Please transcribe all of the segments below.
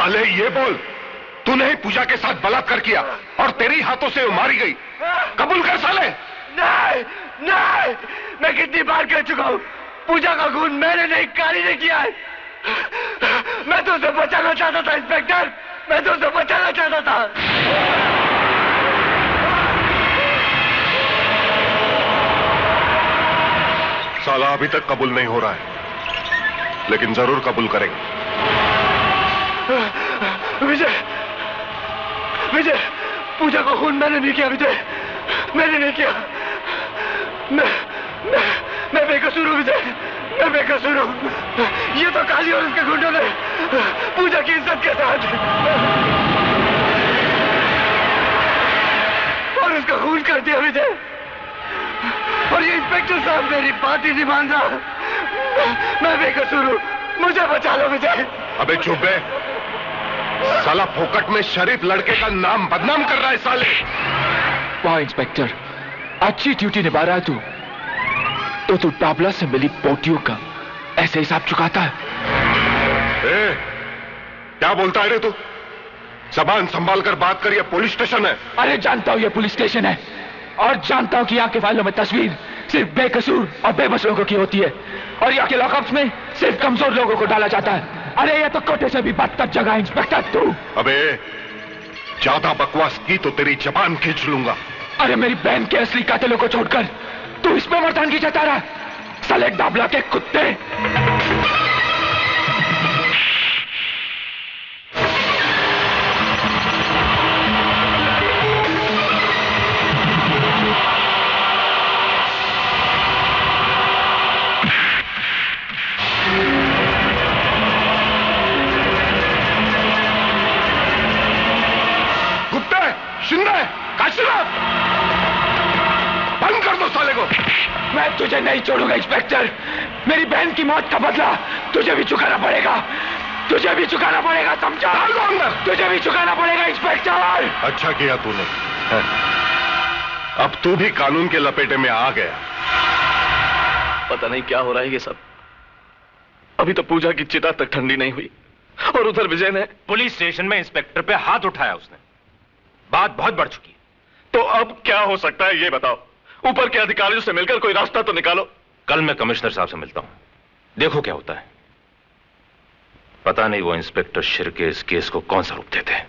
साले ये बोल, तूने ही पूजा के साथ बलात्कार किया और तेरी हाथों से वो मारी गई। कबूल कर साले। नहीं नहीं, मैं कितनी बार कह चुका हूं, पूजा का खून मैंने नहीं, काली ने किया है। मैं तो उसे बचाना चाहता था इंस्पेक्टर, मैं तो उसे बचाना चाहता था। साला अभी तक कबूल नहीं हो रहा है, लेकिन जरूर कबूल करेंगे। विजय, विजय, पूजा का खून मैंने नहीं किया विजय, मैंने नहीं किया। मैं बेकसूर हूं विजय, मैं बेकसूर हूं। ये तो काली और उसके गुंडों ने पूजा की इज्जत के साथ और उसका खून कर दिया विजय। और ये इंस्पेक्टर साहब मेरी बात ही नहीं मान रहा। मैं बेकसूर हूं, मुझे बचा लो विजय। अबे चुप बे, साला फोकट में शरीफ लड़के का नाम बदनाम कर रहा है साले। वाह इंस्पेक्टर, अच्छी ड्यूटी निभा रहा है तू। तो तू टाबला से मिली पोटियों का ऐसे हिसाब चुकाता है। क्या बोलता है रे तू? जबान संभाल कर बात कर, ये पुलिस स्टेशन है। अरे जानता हूं ये पुलिस स्टेशन है, और जानता हूं कि यहाँ के फाइलों में तस्वीर सिर्फ बेकसूर और बेबस लोगों की होती है, और यहाँ के लॉकअप्स में सिर्फ कमजोर लोगों को डाला जाता है। अरे ये तो कोटे से भी बदतर जगह है इंस्पेक्टर तू। अबे ज्यादा बकवास की तो तेरी जबान खींच लूंगा। अरे मेरी बहन के असली कातिलों को छोड़कर तू इसमें मर्दानगी जता रहा है, साले डाबला के कुत्ते। शिंदे, काशीनाथ, बंद कर दो साले को। मैं तुझे नहीं छोड़ूंगा इंस्पेक्टर, मेरी बहन की मौत का बदला तुझे भी चुकाना पड़ेगा, तुझे भी चुकाना पड़ेगा, समझा? तुझे भी चुकाना पड़ेगा इंस्पेक्टर। अच्छा किया तूने, अब तू भी कानून के लपेटे में आ गया। पता नहीं क्या हो रहा है ये सब। अभी तो पूजा की चिता तक ठंडी नहीं हुई, और उधर विजय ने पुलिस स्टेशन में इंस्पेक्टर पे हाथ उठाया उसने। बात बहुत बढ़ चुकी है। तो अब क्या हो सकता है ये बताओ? ऊपर के अधिकारियों से मिलकर कोई रास्ता तो निकालो। कल मैं कमिश्नर साहब से मिलता हूं, देखो क्या होता है। पता नहीं वो इंस्पेक्टर शिर्के इस केस को कौन सा रूप देते हैं।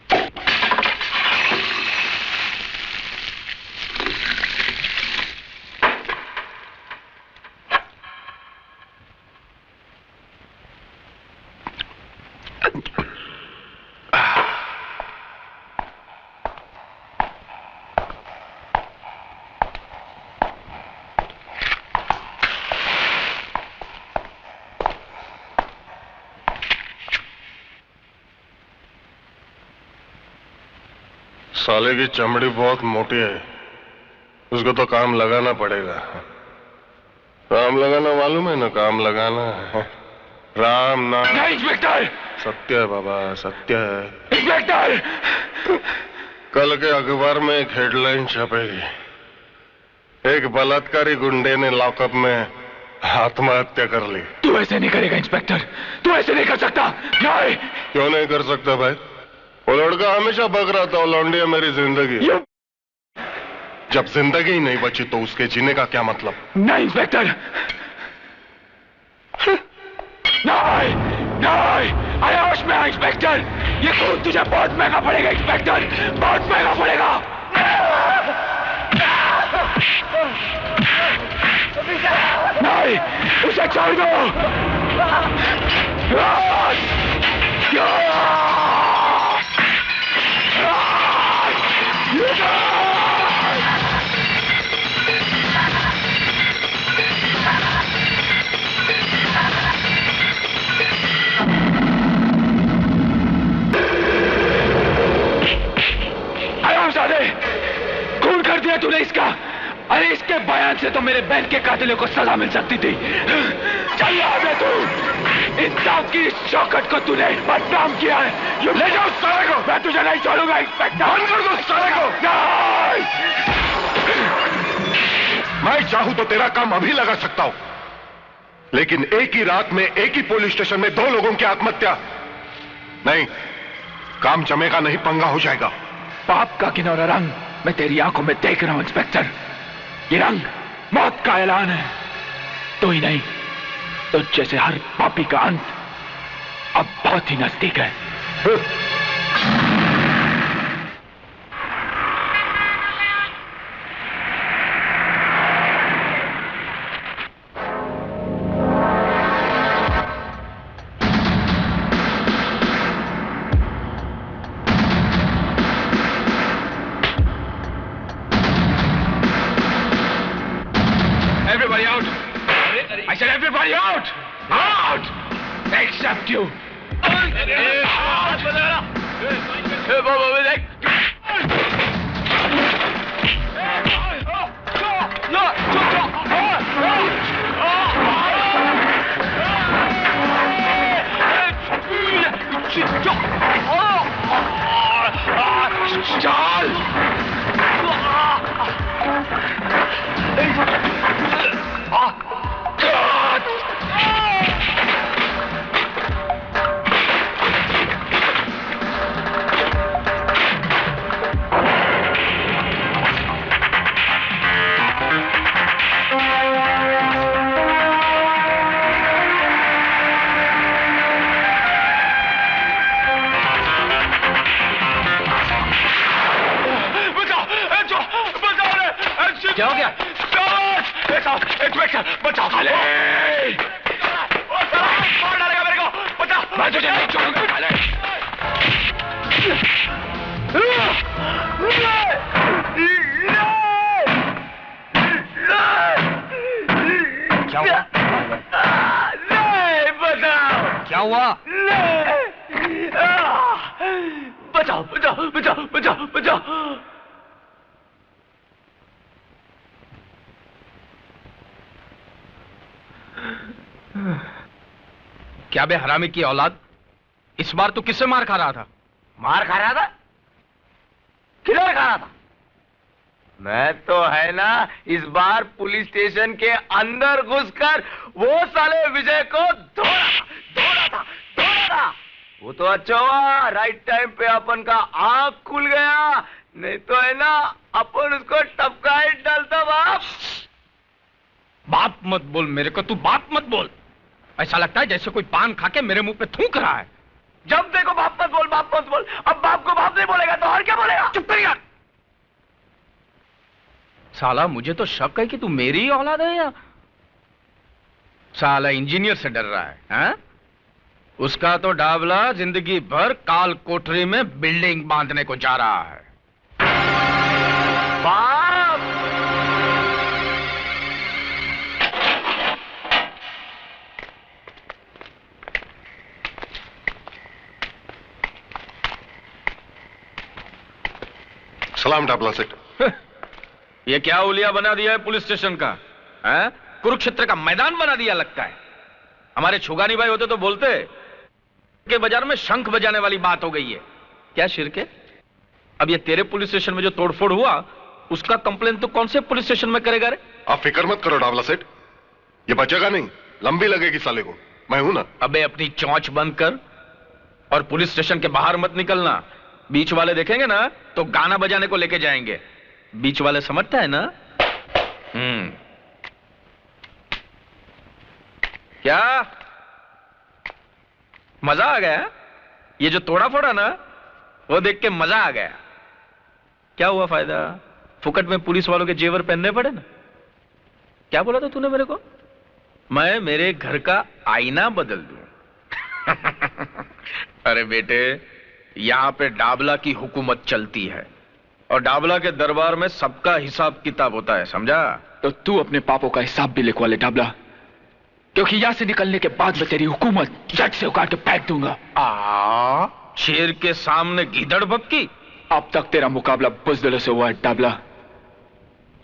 साले की चमड़ी बहुत मोटी है, उसको तो काम लगाना पड़ेगा। काम लगाना मालूम है ना? काम लगाना है। राम नाम। नहीं इंस्पेक्टर, सत्य है बाबा, सत्य है। इंस्पेक्टर, कल के अखबार में एक हेडलाइन छपेगी, एक बलात्कारी गुंडे ने लॉकअप में आत्महत्या कर ली। तू ऐसे नहीं करेगा इंस्पेक्टर, तू ऐसे नहीं कर सकता। नहीं। क्यों नहीं कर सकता भाई? वो लड़का हमेशा बक रहा था, लौंडिया मेरी जिंदगी। जब जिंदगी ही नहीं बची तो उसके जीने का क्या मतलब? नहीं इंस्पेक्टर, नहीं नहीं, अरे होश में आ इंस्पेक्टर, ये खून तुझे बहुत महंगा पड़ेगा इंस्पेक्टर, बहुत महंगा पड़ेगा। नहीं, उसे छोड़ दो। खून कर दिया तूने इसका। अरे इसके बयान से तो मेरे बहन के कातिलों को सजा मिल सकती थी। चल यहाँ तू, इंसाफ की शौकत को तूने बदनाम किया है। ये ले जाओ साले को। मैं तुझे नहीं छोड़ूंगा इंस्पेक्टर। बंद कर दो साले को। नहीं। मैं चाहूं तो तेरा काम अभी लगा सकता हूं, लेकिन एक ही रात में एक ही पुलिस स्टेशन में 2 लोगों की आत्महत्या नहीं, काम जमेगा नहीं, पंगा हो जाएगा। पाप का किनारा रंग मैं तेरी आंखों में देख रहा हूं इंस्पेक्टर। ये रंग मौत का ऐलान है। तो ही नहीं, तो जैसे हर पापी का अंत अब बहुत ही नजदीक है। Except you. क्या हो गया? बचाओ! मार डालेगा मेरे को! बचाओ! मैं तुझे नहीं छोड़ूंगा! क्या हुआ? नहीं, बचाओ! क्या हुआ? बचाओ! बचाओ! बचाओ! बचाओ! बचाओ! क्या बे हरामी की औलाद, इस बार तू किससे मार खा रहा था? मार खा रहा था? किधर खा रहा था? मैं तो है ना इस बार पुलिस स्टेशन के अंदर घुसकर वो साले विजय को धोड़ा था। वो तो अच्छा हुआ राइट टाइम पे अपन का आंख खुल गया, नहीं तो है ना अपन उसको टपका ही डालता। बाप मत बोल मेरे को, तू बाप मत बोल। ऐसा लगता है जैसे कोई पान खा के मेरे मुंह पे थूक रहा है। जब देखो बाप मत बोल, बाप मत बोल। अब बाप को बाप नहीं बोलेगा तो और क्या बोलेगा? चुप कर यार। साला मुझे तो शक है कि तू मेरी ही औलाद है या साला इंजीनियर से डर रहा है, हैं? उसका तो डाबला जिंदगी भर काल कोठरी में बिल्डिंग बांधने को जा रहा है। बाप! सलाम डाबला सेठ। ये क्या उलिया बना दिया है पुलिस स्टेशन का, हैं? कुरुक्षेत्र का मैदान बना दिया लगता है। हमारे छुगानी भाई होते तो बोलते के बाजार में शंख बजाने वाली बात हो गई है। क्या शिरके, अब ये तेरे पुलिस स्टेशन में जो तोड़फोड़ हुआ उसका कंप्लेन तो कौन से पुलिस स्टेशन में करेगा रे? आप फिक्र मत करो डाबला सेठ, ये बचेगा नहीं, लंबी लगेगी साले को, मैं हूं ना। अबे अपनी चौंच बंद कर और पुलिस स्टेशन के बाहर मत निकलना। बीच वाले देखेंगे ना तो गाना बजाने को लेके जाएंगे। बीच वाले समझता है ना? क्या मजा आ गया? ये जो तोड़ा फोड़ा ना वो देख के मजा आ गया। क्या हुआ फायदा? फुकट में पुलिस वालों के जेवर पहनने पड़े ना। क्या बोला था तूने मेरे को? मैं मेरे घर का आईना बदल दूं? अरे बेटे, यहां पे डाबला की हुकूमत चलती है और डाबला के दरबार में सबका हिसाब किताब होता है, समझा? तो तू अपने पापों का हिसाब भी लिखवा ले डाबला, क्योंकि यहां से निकलने के बाद मैं तेरी हुकूमत जट से उखाड़ के फेंक दूंगा। शेर के सामने गीदड़ बक्की। अब तक तेरा मुकाबला बुज़दिलों से हुआ है डाबला।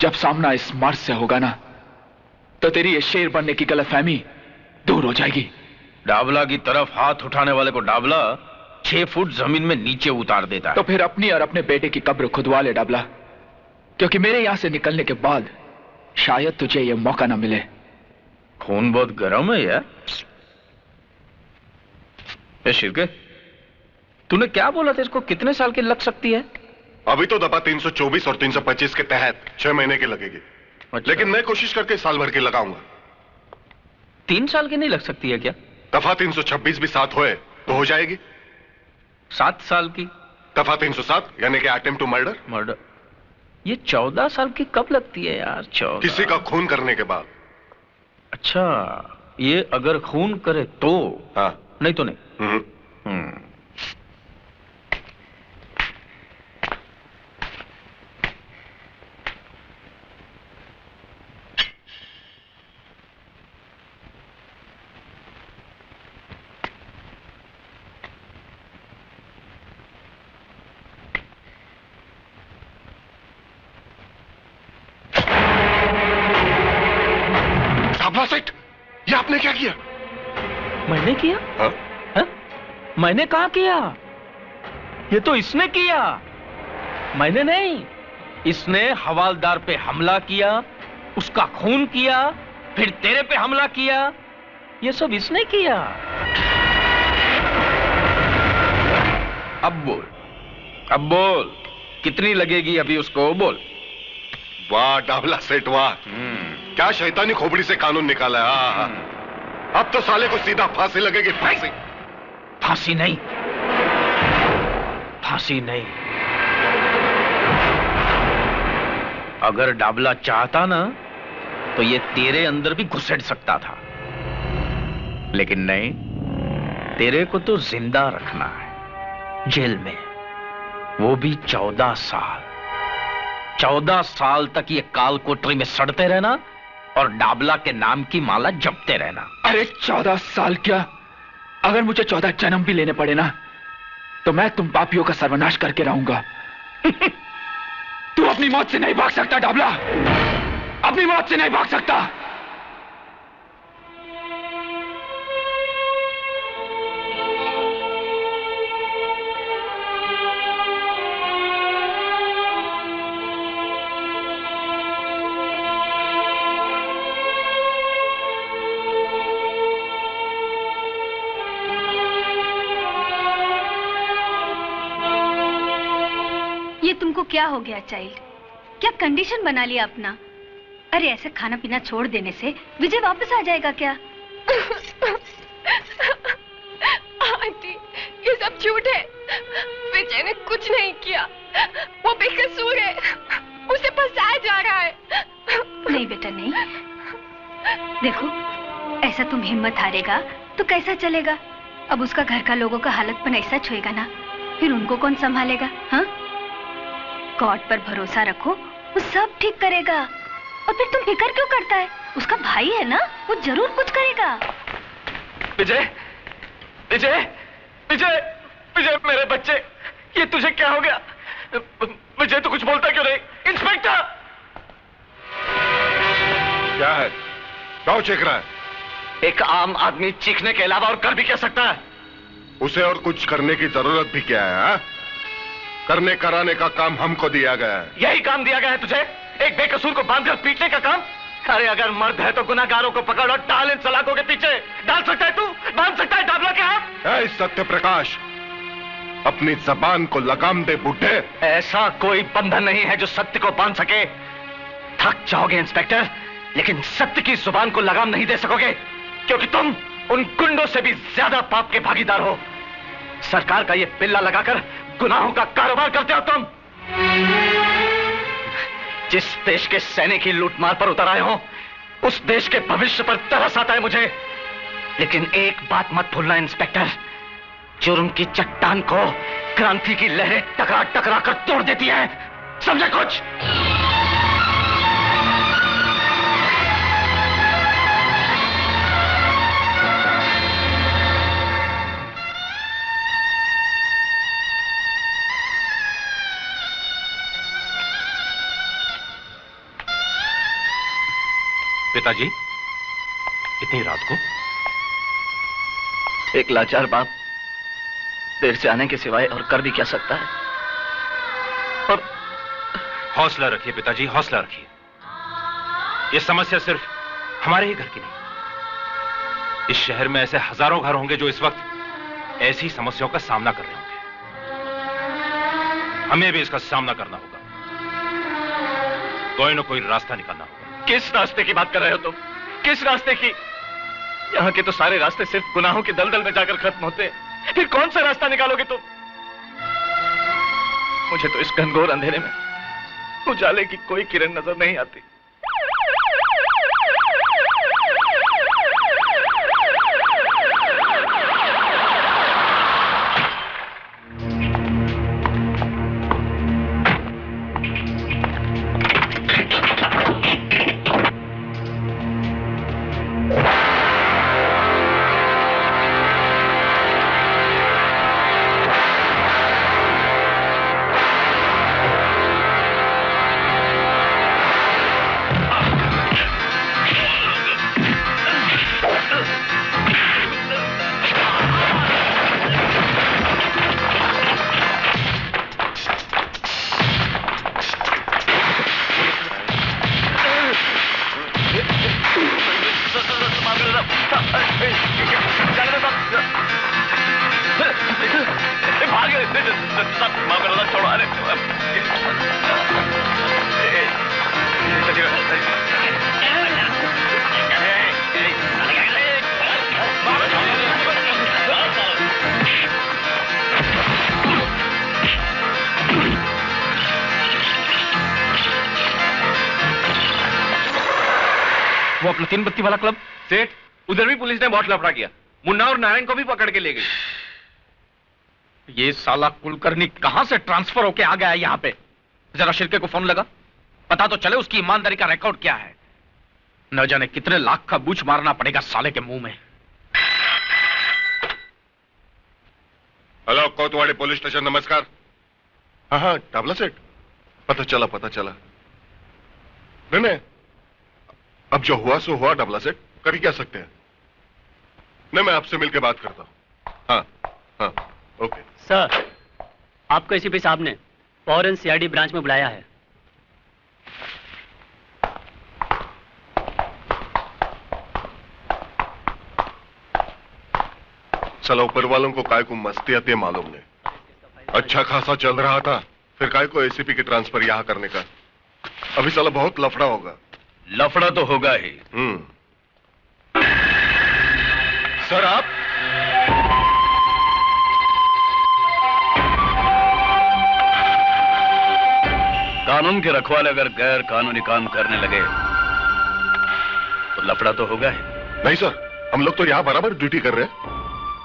जब सामना इस मर्द से होगा ना तो तेरी ये शेर बनने की गलतफहमी दूर हो जाएगी। डाबला की तरफ हाथ उठाने वाले को डाबला 6 फुट जमीन में नीचे उतार देता है। तो फिर अपनी और अपने बेटे की कब्र खुदवा ले डाबला, क्योंकि मेरे यहां से निकलने के बाद शायद तुझे यह मौका ना मिले। खून बहुत गर्म है यार। शिरके, तूने क्या बोला था, इसको कितने साल की लग सकती है? अभी तो दफा 324 और 325 के तहत 6 महीने की लगेगी। अच्छा। लेकिन मैं कोशिश करके साल भर की लगाऊंगा। 3 साल की नहीं लग सकती है क्या? दफा 326 भी 7 होए तो हो जाएगी। 7 साल की? दफा 307 यानी कि अटेम्प्ट टू मर्डर। मर्डर? ये 14 साल की कब लगती है यार? 14? किसी का खून करने के बाद। अच्छा, ये अगर खून करे तो? हाँ। नहीं तो नहीं। सेठ, ये आपने क्या किया? मैंने किया? हाँ? हा? मैंने कहा किया? ये तो इसने किया, मैंने नहीं। इसने हवालदार पे हमला किया, उसका खून किया, फिर तेरे पे हमला किया। ये सब इसने किया। अब बोल कितनी लगेगी अभी उसको? बोल। वाह डावला सेठ वाह, क्या शैतानी खोपड़ी से कानून निकाला है। हाँ। अब तो साले को सीधा फांसी लगेगी। फांसी? फांसी नहीं, फांसी नहीं। अगर डाबला चाहता ना तो ये तेरे अंदर भी घुसेड़ सकता था, लेकिन नहीं, तेरे को तो जिंदा रखना है जेल में, वो भी 14 साल। 14 साल तक ये काल कोठरी में सड़ते रहना और डाबला के नाम की माला जपते रहना। अरे 14 साल क्या, अगर मुझे 14 जन्म भी लेने पड़े ना तो मैं तुम पापियों का सर्वनाश करके रहूंगा। तू अपनी मौत से नहीं भाग सकता डाबला, अपनी मौत से नहीं भाग सकता। तुमको क्या हो गया चाइल्ड? क्या कंडीशन बना लिया अपना? अरे ऐसे खाना पीना छोड़ देने से विजय वापस आ जाएगा क्या? आंटी, ये सब झूठ है। विजय ने कुछ नहीं किया, वो बेकसूर है, उसे फंसाया जा रहा है। नहीं बेटा नहीं, देखो ऐसा तुम हिम्मत हारेगा तो कैसा चलेगा? अब उसका घर का लोगों का हालतपन ऐसा छुएगा ना, फिर उनको कौन संभालेगा? हाँ, गॉड पर भरोसा रखो, वो सब ठीक करेगा। और फिर तुम फिक्र क्यों करता है? उसका भाई है ना, वो जरूर कुछ करेगा। विजय, विजय, विजय, विजय मेरे बच्चे, ये तुझे क्या हो गया? विजय तू कुछ बोलता क्यों नहीं? इंस्पेक्टर! क्या है? क्यों चीख रहा है? एक आम आदमी चीखने के अलावा और कर भी क्या सकता है? उसे और कुछ करने की जरूरत भी क्या है? हा? करने कराने का काम हमको दिया गया है। यही काम दिया गया है तुझे? एक बेकसूर को बांधकर पीटने का काम? अरे अगर मर्द है तो गुनाहगारों को पकड़ और डाल इन सलाखों के पीछे। डाल सकता है तू? बांध सकता है डाबला के हाथ? सत्य प्रकाश, अपनी जबान को लगाम दे बुड्ढे। ऐसा कोई बंधन नहीं है जो सत्य को बांध सके। थक जाओगे इंस्पेक्टर, लेकिन सत्य की जुबान को लगाम नहीं दे सकोगे, क्योंकि तुम उन गुंडों से भी ज्यादा पाप के भागीदार हो। सरकार का ये पिल्ला लगाकर गुनाहों का कारोबार करते हो तुम। जिस देश के सैनिक ही लूटमार पर उतर आए हो, उस देश के भविष्य पर तरस आता है मुझे। लेकिन एक बात मत भूलना इंस्पेक्टर, जुर्म की चट्टान को क्रांति की लहरें टकरा टकरा कर तोड़ देती हैं। समझे कुछ? पिताजी, इतनी रात को? एक लाचार बाप देर से आने के सिवाय और कर भी क्या सकता है? और हौसला रखिए पिताजी, हौसला रखिए। यह समस्या सिर्फ हमारे ही घर की नहीं, इस शहर में ऐसे हजारों घर होंगे जो इस वक्त ऐसी समस्याओं का सामना कर रहे होंगे। हमें भी इसका सामना करना होगा। कोई ना कोई रास्ता निकालना होगा। किस रास्ते की बात कर रहे हो तुम? किस रास्ते की? यहाँ के तो सारे रास्ते सिर्फ गुनाहों के दलदल में जाकर खत्म होते हैं। फिर कौन सा रास्ता निकालोगे तुम? मुझे तो इस घनघोर अंधेरे में उजाले की कोई किरण नजर नहीं आती। वो अपना 3 बत्ती वाला क्लब सेठ, उधर भी पुलिस ने बहुत लफड़ा किया। मुन्ना और नारायण को भी पकड़ के ले गई। ये साला कुलकर्णी कहां से ट्रांसफर होके आ गया है यहां पे? जरा शिर्के को फोन लगा, पता तो चले उसकी ईमानदारी का रिकॉर्ड क्या है। न जाने कितने लाख का बूझ मारना पड़ेगा साले के मुंह में। हेलो, कोतवाड़ी पुलिस स्टेशन, नमस्कार। हाँ हाँ, टाबला सेठ, पता चला। नहीं, अब जो हुआ सो हुआ डबला सेठ, कर ही क्या सकते हैं। नहीं, मैं आपसे मिलकर बात करता हूं। हाँ, ओके। सर, आपको एसीपी साहब ने फौरन सीआईडी ब्रांच में बुलाया है। चलो, ऊपर वालों को काय को मस्ती आती है मालूम नहीं। अच्छा खासा चल रहा था, फिर काय को एसीपी की ट्रांसफर यहां करने का। अभी साला बहुत लफड़ा होगा। लफड़ा तो होगा ही। सर, आप कानून के रखवाले अगर गैर कानूनी काम करने लगे तो लफड़ा तो होगा ही। नहीं सर, हम लोग तो यहां बराबर ड्यूटी कर रहे हैं।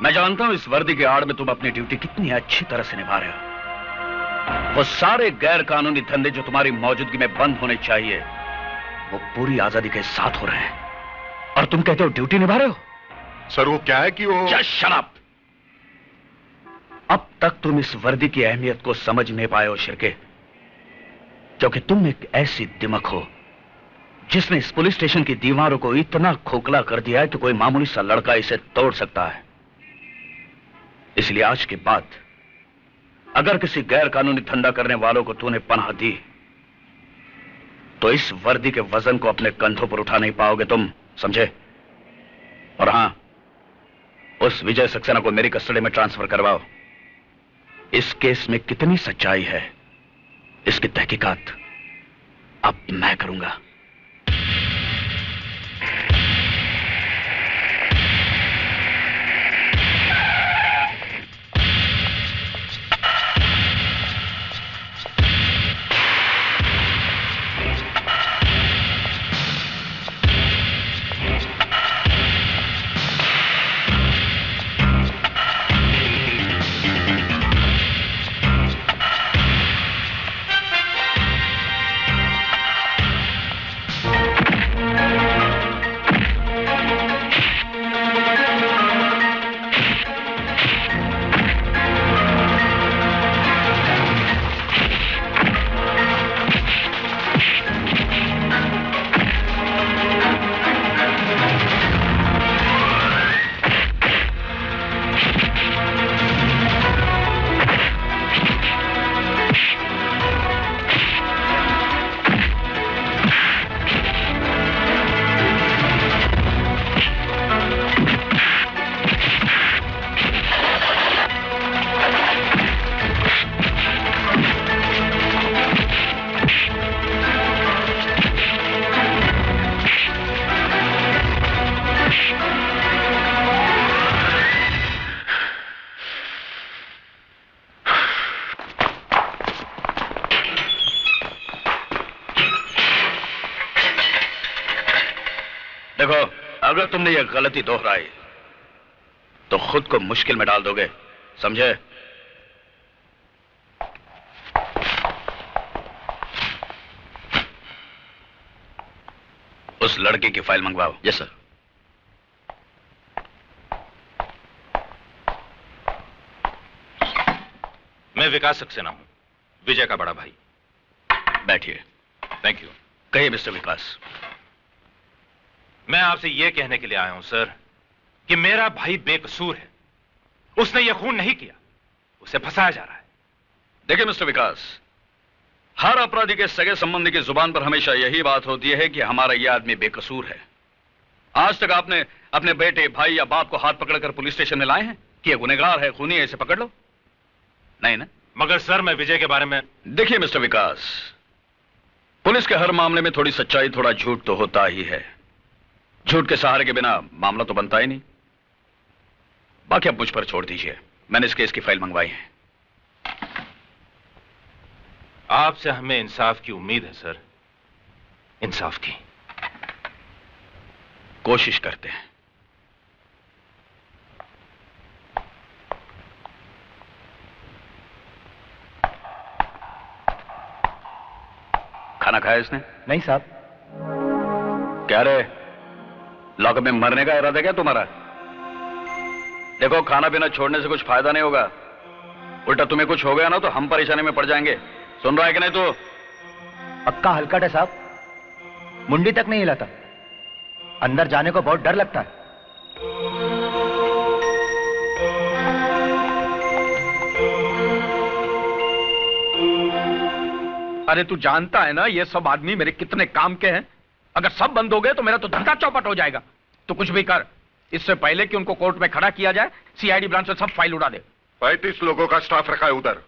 मैं जानता हूं इस वर्दी के आड़ में तुम अपनी ड्यूटी कितनी अच्छी तरह से निभा रहे हो। वो सारे गैर कानूनी धंधे जो तुम्हारी मौजूदगी में बंद होने चाहिए, वो पूरी आजादी के साथ हो रहे हैं, और तुम कहते हो ड्यूटी निभा रहे हो। सर, वो क्या है कि वो जस्ट शट अप। अब तक तुम इस वर्दी की अहमियत को समझ नहीं पाए हो शिर्के, क्योंकि तुम एक ऐसी दिमक हो जिसने इस पुलिस स्टेशन की दीवारों को इतना खोखला कर दिया है कि कोई मामूली सा लड़का इसे तोड़ सकता है। इसलिए आज के बाद अगर किसी गैर कानूनी धंधा करने वालों को तूने पनाह दी तो इस वर्दी के वजन को अपने कंधों पर उठा नहीं पाओगे तुम, समझे? और हां, उस विजय सक्सेना को मेरी कस्टडी में ट्रांसफर करवाओ। इस केस में कितनी सच्चाई है, इसकी तहकीकात अब मैं करूंगा। देखो, अगर तुमने ये गलती दोहराई तो खुद को मुश्किल में डाल दोगे, समझे? उस लड़की की फाइल मंगवाओ। Yes sir. मैं विकास सक्सेना हूं, विजय का बड़ा भाई। बैठिए। Thank you. कहिए मिस्टर विकास। मैं आपसे यह कहने के लिए आया हूं सर कि मेरा भाई बेकसूर है। उसने यह खून नहीं किया, उसे फंसाया जा रहा है। देखिए मिस्टर विकास, हर अपराधी के सगे संबंधी की जुबान पर हमेशा यही बात होती है कि हमारा यह आदमी बेकसूर है। आज तक आपने अपने बेटे, भाई या बाप को हाथ पकड़कर पुलिस स्टेशन में लाए हैं कि यह गुनहगार है, खूनी है, इसे पकड़ लो? नहीं ना? मगर सर, मैं विजय के बारे में... देखिए मिस्टर विकास, पुलिस के हर मामले में थोड़ी सच्चाई, थोड़ा झूठ तो होता ही है। झूठ के सहारे के बिना मामला तो बनता ही नहीं। बाकी अब मुझ पर छोड़ दीजिए, मैंने इस केस की फाइल मंगवाई है। आपसे हमें इंसाफ की उम्मीद है सर, इंसाफ की। कोशिश करते हैं। खाना खाया इसने? नहीं साहब। क्या रे, लॉकअप में मरने का इरादा क्या तुम्हारा? देखो, खाना पीना छोड़ने से कुछ फायदा नहीं होगा। उल्टा तुम्हें कुछ हो गया ना तो हम परेशानी में पड़ जाएंगे। सुन रहा है कि नहीं तू? पक्का हलकट है साहब, मुंडी तक नहीं हिलाता। अंदर जाने को बहुत डर लगता है। अरे तू जानता है ना ये सब आदमी मेरे कितने काम के हैं। अगर सब बंद हो गए तो मेरा तो धंधा चौपट हो जाएगा। तो कुछ भी कर, इससे पहले कि उनको कोर्ट में खड़ा किया जाए, सीआईडी ब्रांच से सब फाइल उड़ा दे। 35 लोगों का स्टाफ रखा है उधर।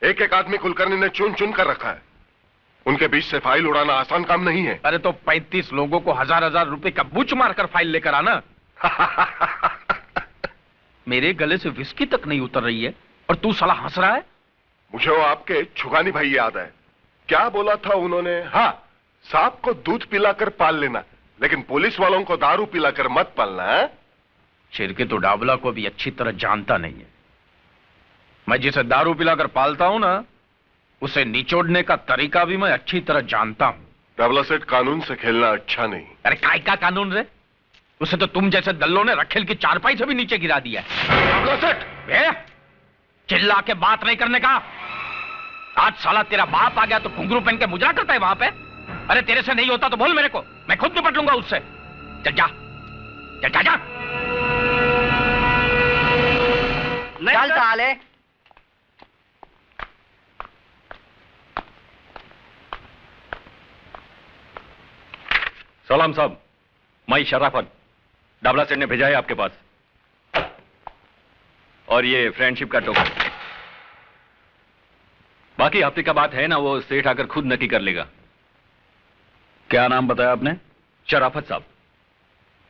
एक एक आदमी कुलकर्णी ने चुन चुन कर रखा है। उनके बीच से फाइल उड़ाना आसान काम नहीं है। अरे तो 35 लोगों को हजार रुपए का बूच मारकर फाइल लेकर आना। मेरे गले से विस्की तक नहीं उतर रही है और तू साला हंस रहा है। मुझे वो आपके छुगानी भाई याद है। क्या बोला था उन्होंने? हाँ, सांप को दूध पिलाकर पाल लेना, लेकिन पुलिस वालों को दारू पिलाकर मत पालना है? शिरके तो डाबला को भी अच्छी तरह जानता नहीं है। मैं जिसे दारू पिलाकर पालता हूं ना, उसे निचोड़ने का तरीका भी मैं अच्छी तरह जानता हूं। डाबला सेठ, कानून से खेलना अच्छा नहीं। अरे काय का कानून रे? उसे तो तुम जैसे दल्लों ने रखेल की चारपाई से भी नीचे गिरा दिया। डाबला सेठ, चिल्ला के बात नहीं करने का। आज साला तेरा बाप आ गया तो घुंघरू पहन के मुजरा करता है वहां पे। अरे तेरे से नहीं होता तो बोल मेरे को, मैं खुद निपट लूंगा उससे। चल जा, चल जा, जा। चल साले। सलाम साहब, मैं शराफत, डाबला सेठ ने भेजा है आपके पास। और ये फ्रेंडशिप का टोकन। बाकी हफ्ते का बात है ना, वो सेठ आकर खुद नक्की कर लेगा। क्या नाम बताया आपने? शराफत साहब।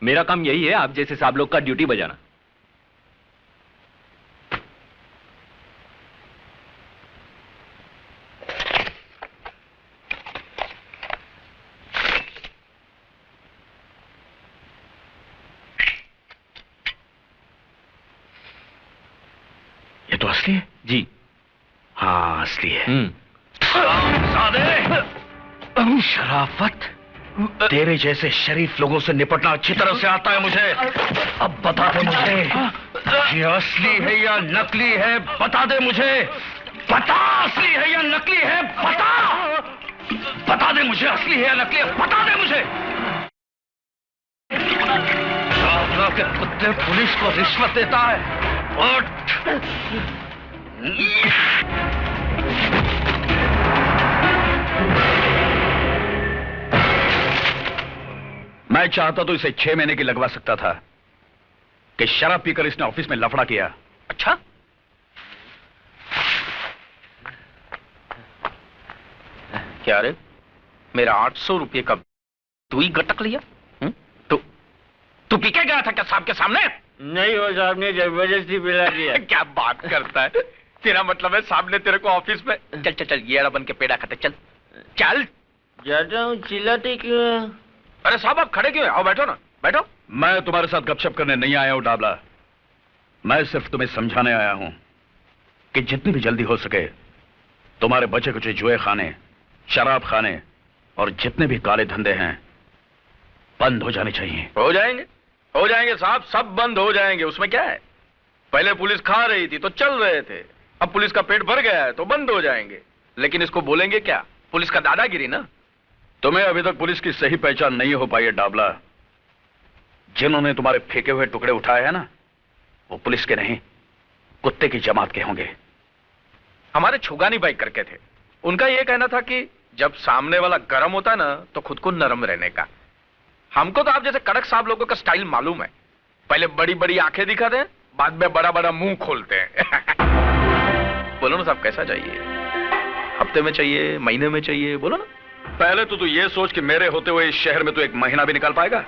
मेरा काम यही है आप जैसे साहब लोग का ड्यूटी बजाना। ये तो असली है जी। हाँ, असली है। शराफत, तेरे जैसे शरीफ लोगों से निपटना अच्छी तरह से आता है मुझे। अब बता दे मुझे, ये असली है या नकली है? बता दे मुझे, बता, असली है या नकली है? बता, बता दे मुझे, असली है या नकली है? बता दे मुझे। शाहजहां के कुत्ते पुलिस को रिश्वत देता है। उठ। मैं चाहता तो इसे 6 महीने की लगवा सकता था कि शराब पीकर इसने ऑफिस में लफड़ा किया। अच्छा, क्या रे, मेरा 800 रुपये का तू ही गटक लिया? तू पी के गया था क्या साहब के सामने? नहीं, वो साहब ने जबरदस्ती पिला दिया। क्या बात करता है? तेरा मतलब है साहब ने तेरे को ऑफिस में? चल चल चल, ये बन के पेड़ा खाते। चल चल। जाता हूँ, चिल्लाते क्यों? अरे साहब आप खड़े क्यों हैं? आओ बैठो ना। बैठो। मैं तुम्हारे साथ गपशप करने नहीं आया हूं डाबला, मैं सिर्फ तुम्हें समझाने आया हूं कि जितनी भी जल्दी हो सके तुम्हारे बचे कुचे जुए खाने, शराब खाने और जितने भी काले धंधे हैं बंद हो जाने चाहिए। हो जाएंगे साहब, सब बंद हो जाएंगे, उसमें क्या है। पहले पुलिस खा रही थी तो चल रहे थे, अब पुलिस का पेट भर गया है तो बंद हो जाएंगे। लेकिन इसको बोलेंगे क्या, पुलिस का दादागिरी ना। तुम्हें अभी तक पुलिस की सही पहचान नहीं हो पाई है डाबला। जिन्होंने तुम्हारे फेंके हुए टुकड़े उठाए हैं ना, वो पुलिस के नहीं, कुत्ते की जमात के होंगे। हमारे छुगानी बाई करके थे, उनका यह कहना था कि जब सामने वाला गर्म होता है ना तो खुद को नरम रहने का। हमको तो आप जैसे कड़क साहब लोगों का स्टाइल मालूम है, पहले बड़ी बड़ी आंखें दिखाते हैं, बाद में बड़ा बड़ा मुंह खोलते हैं। बोलो ना साहब, कैसा चाहिए? हफ्ते में चाहिए, महीने में चाहिए, बोलो ना। पहले तो तू ये सोच कि मेरे होते हुए इस शहर में तू एक महीना भी निकाल पाएगा?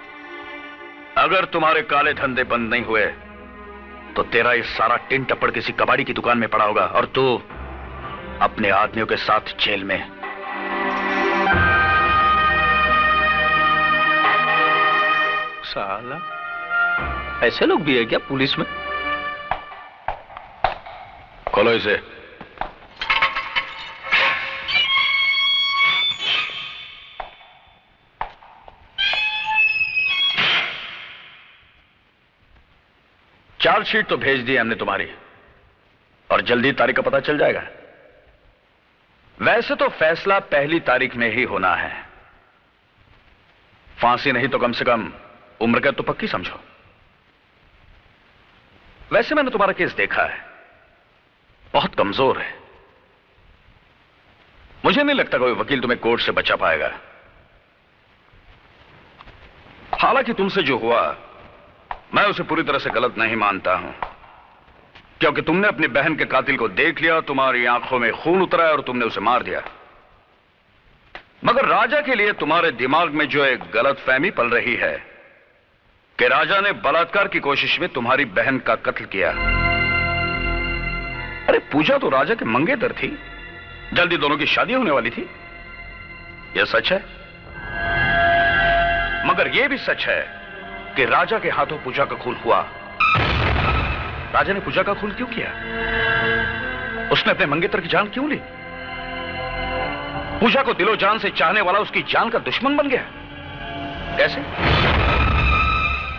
अगर तुम्हारे काले धंधे बंद नहीं हुए तो तेरा ये सारा टिन टप्पड़ किसी कबाड़ी की दुकान में पड़ा होगा और तू अपने आदमियों के साथ जेल में। साला, ऐसे लोग भी है क्या पुलिस में? खोलो इसे। चार्जशीट तो भेज दी हमने तुम्हारी और जल्दी तारीख का पता चल जाएगा। वैसे तो फैसला पहली तारीख में ही होना है, फांसी नहीं तो कम से कम उम्र कैद तो पक्की समझो। वैसे मैंने तुम्हारा केस देखा है, बहुत कमजोर है। मुझे नहीं लगता कोई वकील तुम्हें कोर्ट से बचा पाएगा। हालांकि तुमसे जो हुआ मैं उसे पूरी तरह से गलत नहीं मानता हूं, क्योंकि तुमने अपनी बहन के कातिल को देख लिया, तुम्हारी आंखों में खून उतरा और तुमने उसे मार दिया। मगर राजा के लिए तुम्हारे दिमाग में जो एक गलतफहमी पल रही है कि राजा ने बलात्कार की कोशिश में तुम्हारी बहन का कत्ल किया। अरे पूजा तो राजा के मंगेतर थी, जल्दी दोनों की शादी होने वाली थी। यह सच है, मगर यह भी सच है कि राजा के हाथों पूजा का खून हुआ। राजा ने पूजा का खून क्यों किया? उसने अपने मंगेतर की जान क्यों ली? पूजा को दिलो जान से चाहने वाला उसकी जान का दुश्मन बन गया। कैसे?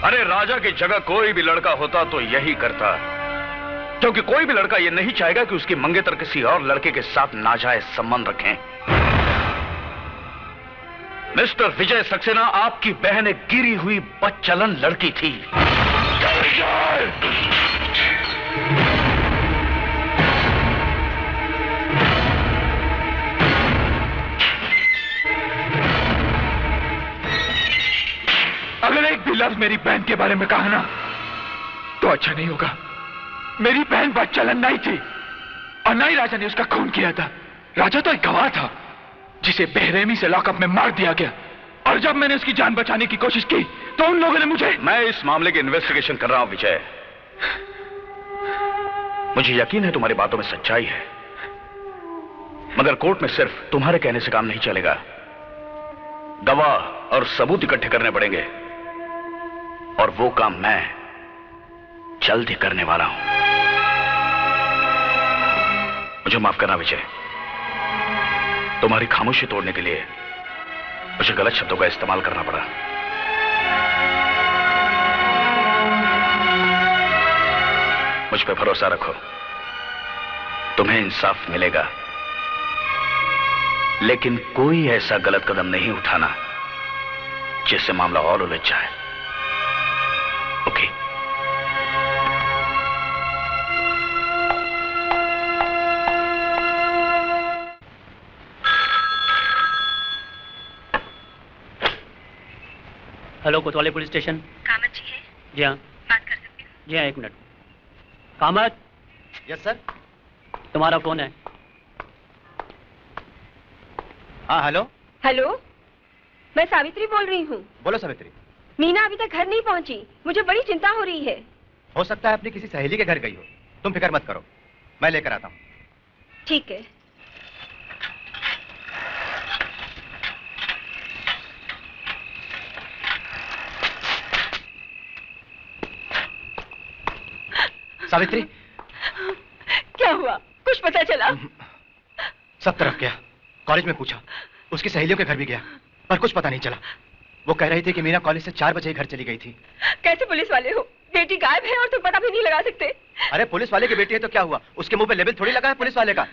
अरे राजा की जगह कोई भी लड़का होता तो यही करता, क्योंकि कोई भी लड़का यह नहीं चाहेगा कि उसकी मंगेतर किसी और लड़के के साथ नाजायज संबंध रखें। मिस्टर विजय सक्सेना, आपकी बहन एक गिरी हुई बदचलन लड़की थी। अगर एक भी लफ्ज मेरी बहन के बारे में कहा ना तो अच्छा नहीं होगा। मेरी बहन बदचलन नहीं थी और ना ही राजा ने उसका खून किया था। राजा तो एक गवाह था जिसे बेरहमी से लॉकअप में मार दिया गया, और जब मैंने उसकी जान बचाने की कोशिश की तो उन लोगों ने मुझे। मैं इस मामले की इन्वेस्टिगेशन कर रहा हूं विजय। मुझे यकीन है तुम्हारी बातों में सच्चाई है, मगर कोर्ट में सिर्फ तुम्हारे कहने से काम नहीं चलेगा। गवाह और सबूत इकट्ठे करने पड़ेंगे, और वो काम मैं जल्द ही करने वाला हूं। मुझे माफ करना विजय, तुम्हारी खामोशी तोड़ने के लिए मुझे गलत शब्दों का इस्तेमाल करना पड़ा। मुझ पे भरोसा रखो, तुम्हें इंसाफ मिलेगा। लेकिन कोई ऐसा गलत कदम नहीं उठाना जिससे मामला और उलझ जाए। ओके? हेलो, कोतवाली पुलिस स्टेशन। कामत जी है? जी हाँ। बात कर सकती हूँ? जी हाँ, एक मिनट। कामत। Yes sir. तुम्हारा फोन है। हाँ हेलो। हेलो, मैं सावित्री बोल रही हूँ। बोलो सावित्री। मीना अभी तक घर नहीं पहुँची, मुझे बड़ी चिंता हो रही है। हो सकता है अपनी किसी सहेली के घर गई हो, तुम फिक्र मत करो, मैं लेकर आता हूँ। ठीक है। सावित्री, क्या हुआ? कुछ पता चला? सब तरफ गया, कॉलेज में पूछा, उसकी सहेलियों के घर भी गया, पर कुछ पता नहीं चला। वो कह रही थी कि मीना कॉलेज से 4 बजे घर चली गई थी। कैसे पुलिस वाले हो? बेटी गायब है और तुम पता भी नहीं लगा सकते? अरे पुलिस वाले की बेटी है तो क्या हुआ? उसके मुंह पे लेबल थोड़ी लगा है पुलिस वाले का।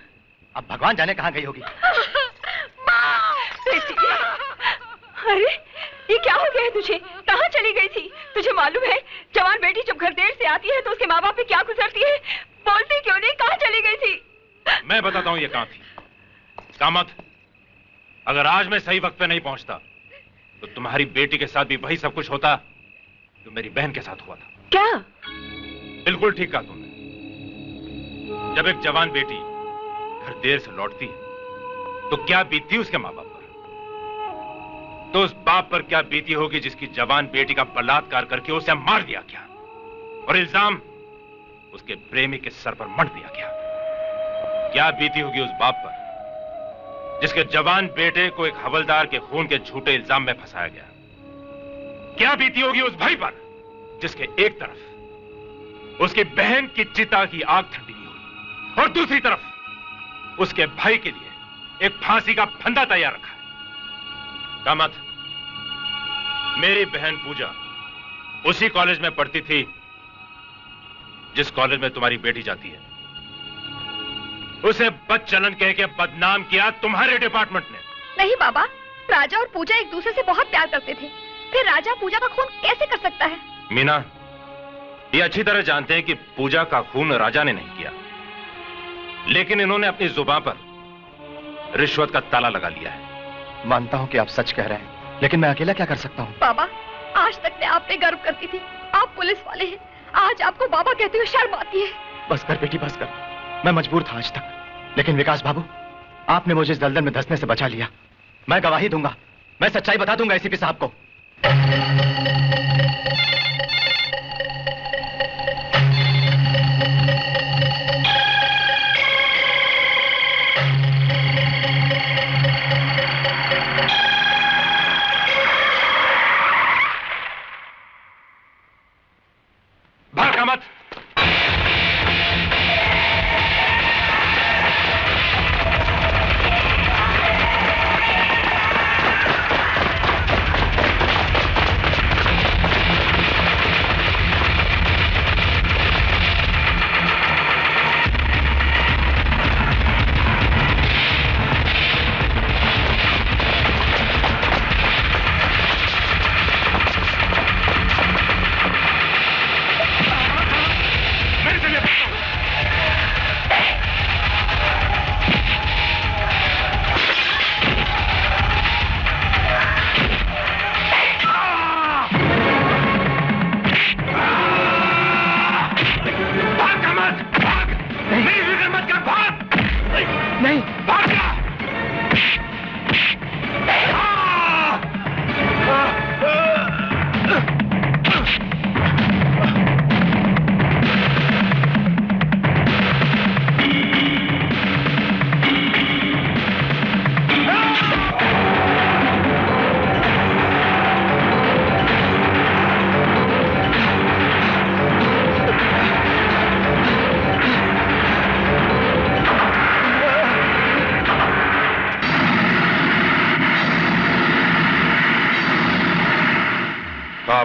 अब भगवान जाने कहाँ गई होगी। बेटी, अरे ये क्या हो गया है तुझे? कहाँ चली गई थी? तुझे मालूम है जवान बेटी जब घर देर से आती है तो उसके माँ बाप पे क्या गुजरती है? बोलती क्यों नहीं? कहाँ चली गई थी? मैं बताता हूँ ये कहाँ थी। कामत, अगर आज मैं सही वक्त पे नहीं पहुंचता तो तुम्हारी बेटी के साथ भी वही सब कुछ होता जो मेरी बहन के साथ हुआ था। क्या? बिल्कुल ठीक कहा तुमने। जब एक जवान बेटी घर देर से लौटती है तो क्या बीतती उसके माँ बाप पर, तो उस बाप पर क्या बीती होगी जिसकी जवान बेटी का बलात्कार करके उसे मार दिया गया और इल्जाम उसके प्रेमी के सर पर मढ़ दिया गया। क्या बीती होगी उस बाप पर जिसके जवान बेटे को एक हवलदार के खून के झूठे इल्जाम में फंसाया गया। क्या बीती होगी उस भाई पर जिसके एक तरफ उसकी बहन की चिता की आग ठंडी नहीं हुई और दूसरी तरफ उसके भाई के लिए एक फांसी का फंदा तैयार रखा है। कामत, मेरी बहन पूजा उसी कॉलेज में पढ़ती थी जिस कॉलेज में तुम्हारी बेटी जाती है। उसे बदचलन कह के बदनाम किया तुम्हारे डिपार्टमेंट ने। नहीं बाबा, राजा और पूजा एक दूसरे से बहुत प्यार करते थे, फिर राजा पूजा का खून कैसे कर सकता है? मीना, ये अच्छी तरह जानते हैं कि पूजा का खून राजा ने नहीं किया, लेकिन इन्होंने अपनी जुबान पर रिश्वत का ताला लगा लिया है। मानता हूं कि आप सच कह रहे हैं, लेकिन मैं अकेला क्या कर सकता हूं? बाबा, आज तक मैं आप पे गर्व करती थी। आप पुलिस वाले हैं, आज आपको बाबा कहते हुए शर्म आती है। बस कर बेटी, बस कर। मैं मजबूर था आज तक, लेकिन विकास बाबू, आपने मुझे इस दलदल में धंसने से बचा लिया। मैं गवाही दूंगा, मैं सच्चाई बता दूंगा एसीपी साहब को। भागा मत।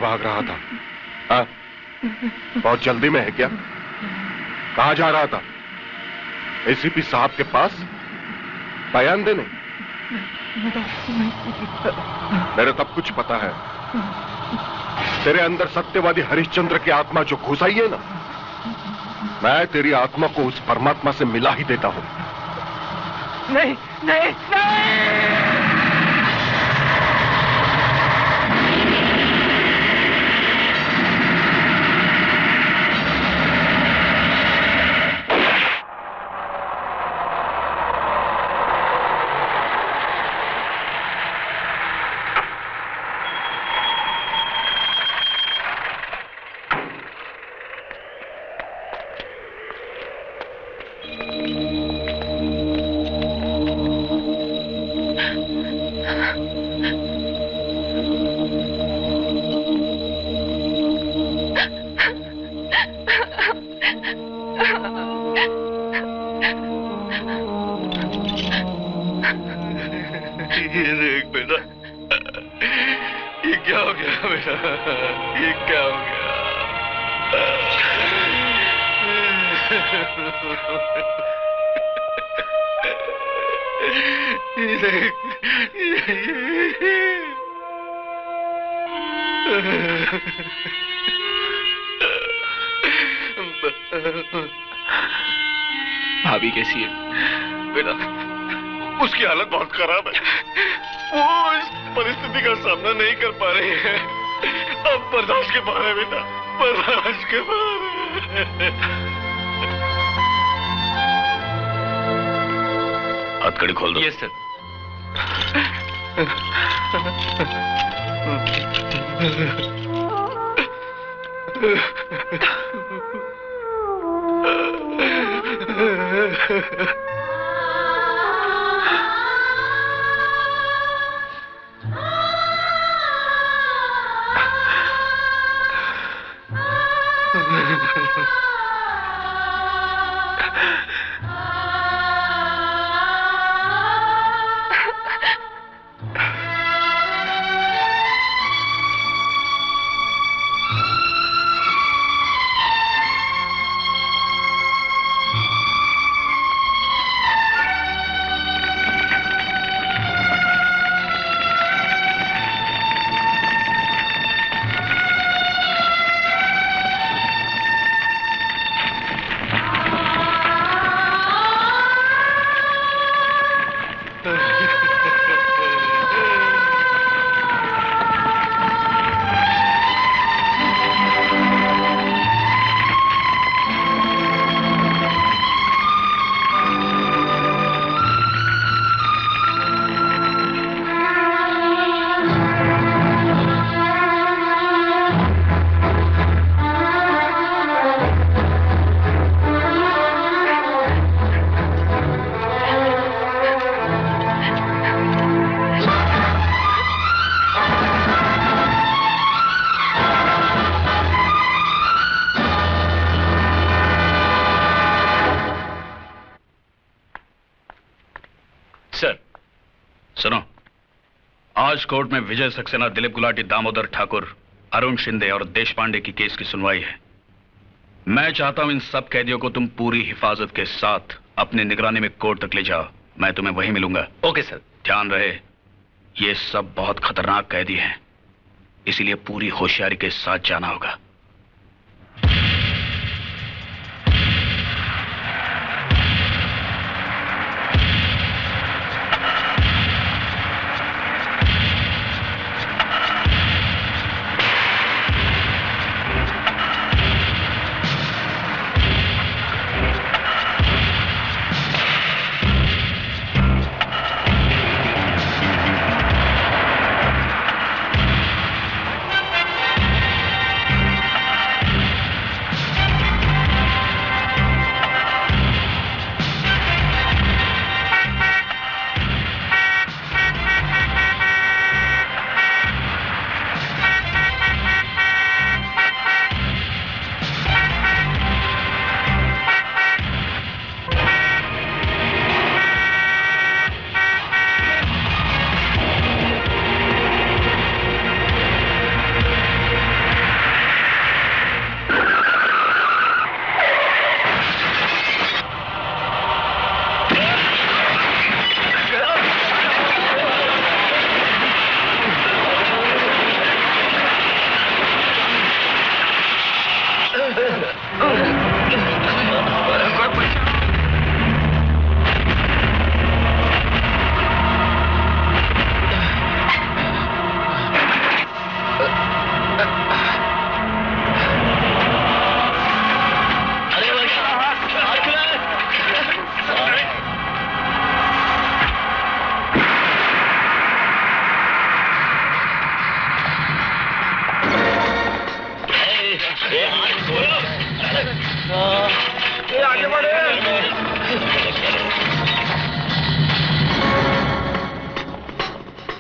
भाग रहा था? हाँ? बहुत जल्दी में है क्या? कहां जा रहा था? एसीपी साहब के पास बयान देने? मेरे सब कुछ पता है। तेरे अंदर सत्यवादी हरिश्चंद्र की आत्मा जो घुस आई है ना, मैं तेरी आत्मा को उस परमात्मा से मिला ही देता हूं। नहीं नहीं नहीं। ये देख बेटा, ये क्या हो गया बेटा, ये क्या हो गया? ये देख, भाभी कैसी है? बेटा, उसकी हालत बहुत खराब है। वो इस परिस्थिति का सामना नहीं कर पा रही है। अब बर्दाश्त के बाहर है बेटा, बर्दाश्त के बाहर है। हथकड़ी खोल दो। Yes sir. सुनो, आज कोर्ट में विजय सक्सेना, दिलीप गुलाटी, दामोदर ठाकुर, अरुण शिंदे और देश पांडे की केस की सुनवाई है। मैं चाहता हूं इन सब कैदियों को तुम पूरी हिफाजत के साथ अपनी निगरानी में कोर्ट तक ले जाओ। मैं तुम्हें वहीं मिलूंगा। Okay sir. ध्यान रहे, ये सब बहुत खतरनाक कैदी हैं, इसीलिए पूरी होशियारी के साथ जाना होगा।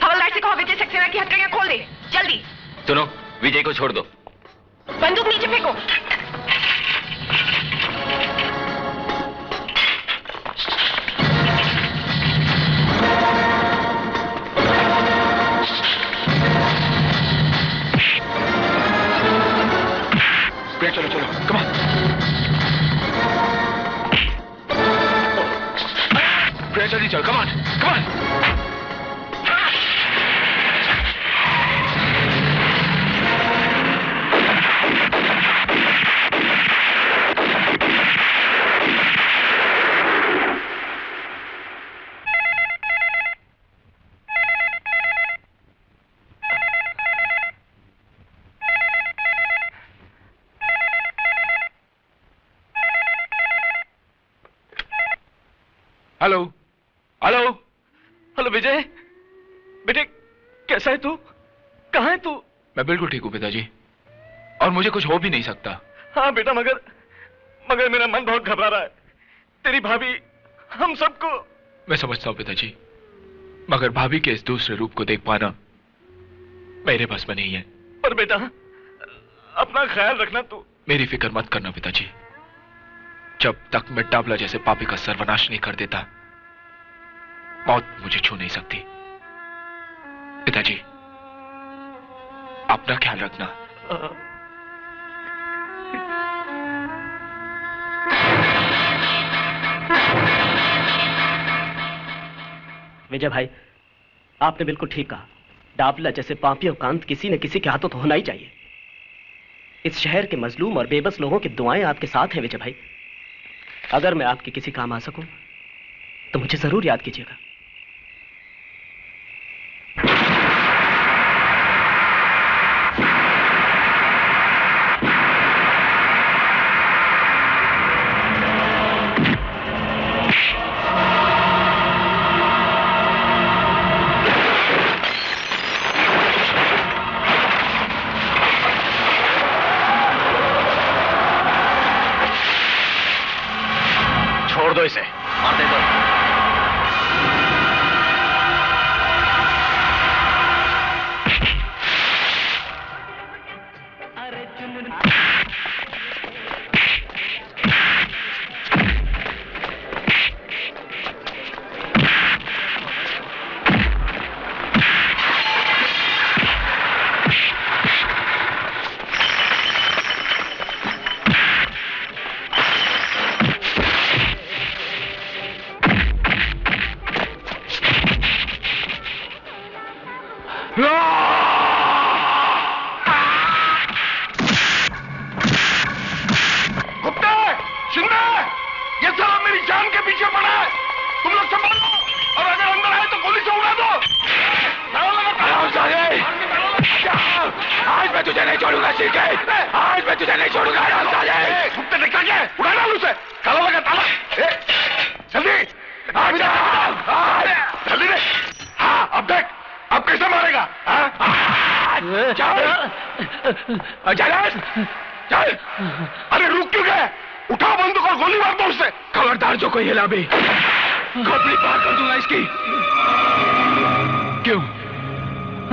हवलदार से कहो विजय सक्सेना की हथकड़ियां खोल दे, जल्दी। सुनो, विजय को छोड़ दो। बंदूक नीचे फेंको। रहे, जल्दी चल, come on, come on. Hello hello hello Vijay, बेटे कैसा है तू? कहाँ है तू? मैं बिल्कुल ठीक हूँ पिताजी, और मुझे कुछ हो भी नहीं सकता। हाँ बेटा, मगर मेरा मन बहुत घबरा रहा है। तेरी भाभी हम सबको। मैं समझता हूँ पिताजी, मगर भाभी के इस दूसरे रूप को देख पाना मेरे बस में नहीं है। पर बेटा अपना ख्याल रखना तू। मेरी फिक्र मत करना पिताजी, जब तक मैं डाबला जैसे पापी का सर्वनाश नहीं कर देता, मौत मुझे छू नहीं सकती। पिताजी अपना ख्याल रखना। विजय भाई, आपने बिल्कुल ठीक कहा। डाबला जैसे पापियों का अंत किसी न किसी के हाथों तो होना ही चाहिए। इस शहर के मजलूम और बेबस लोगों की दुआएं आपके साथ हैं विजय भाई। अगर मैं आपके किसी काम आ सकूं तो मुझे जरूर याद कीजिएगा। छोड़ दो इसे, मार दे दो। अरे रुक क्यों गए? उठा बंदूक और गोली मार दो उससे। खबरदार, जो कोई हिला भी खोपड़ी पार कर दूंगा इसकी। क्यों,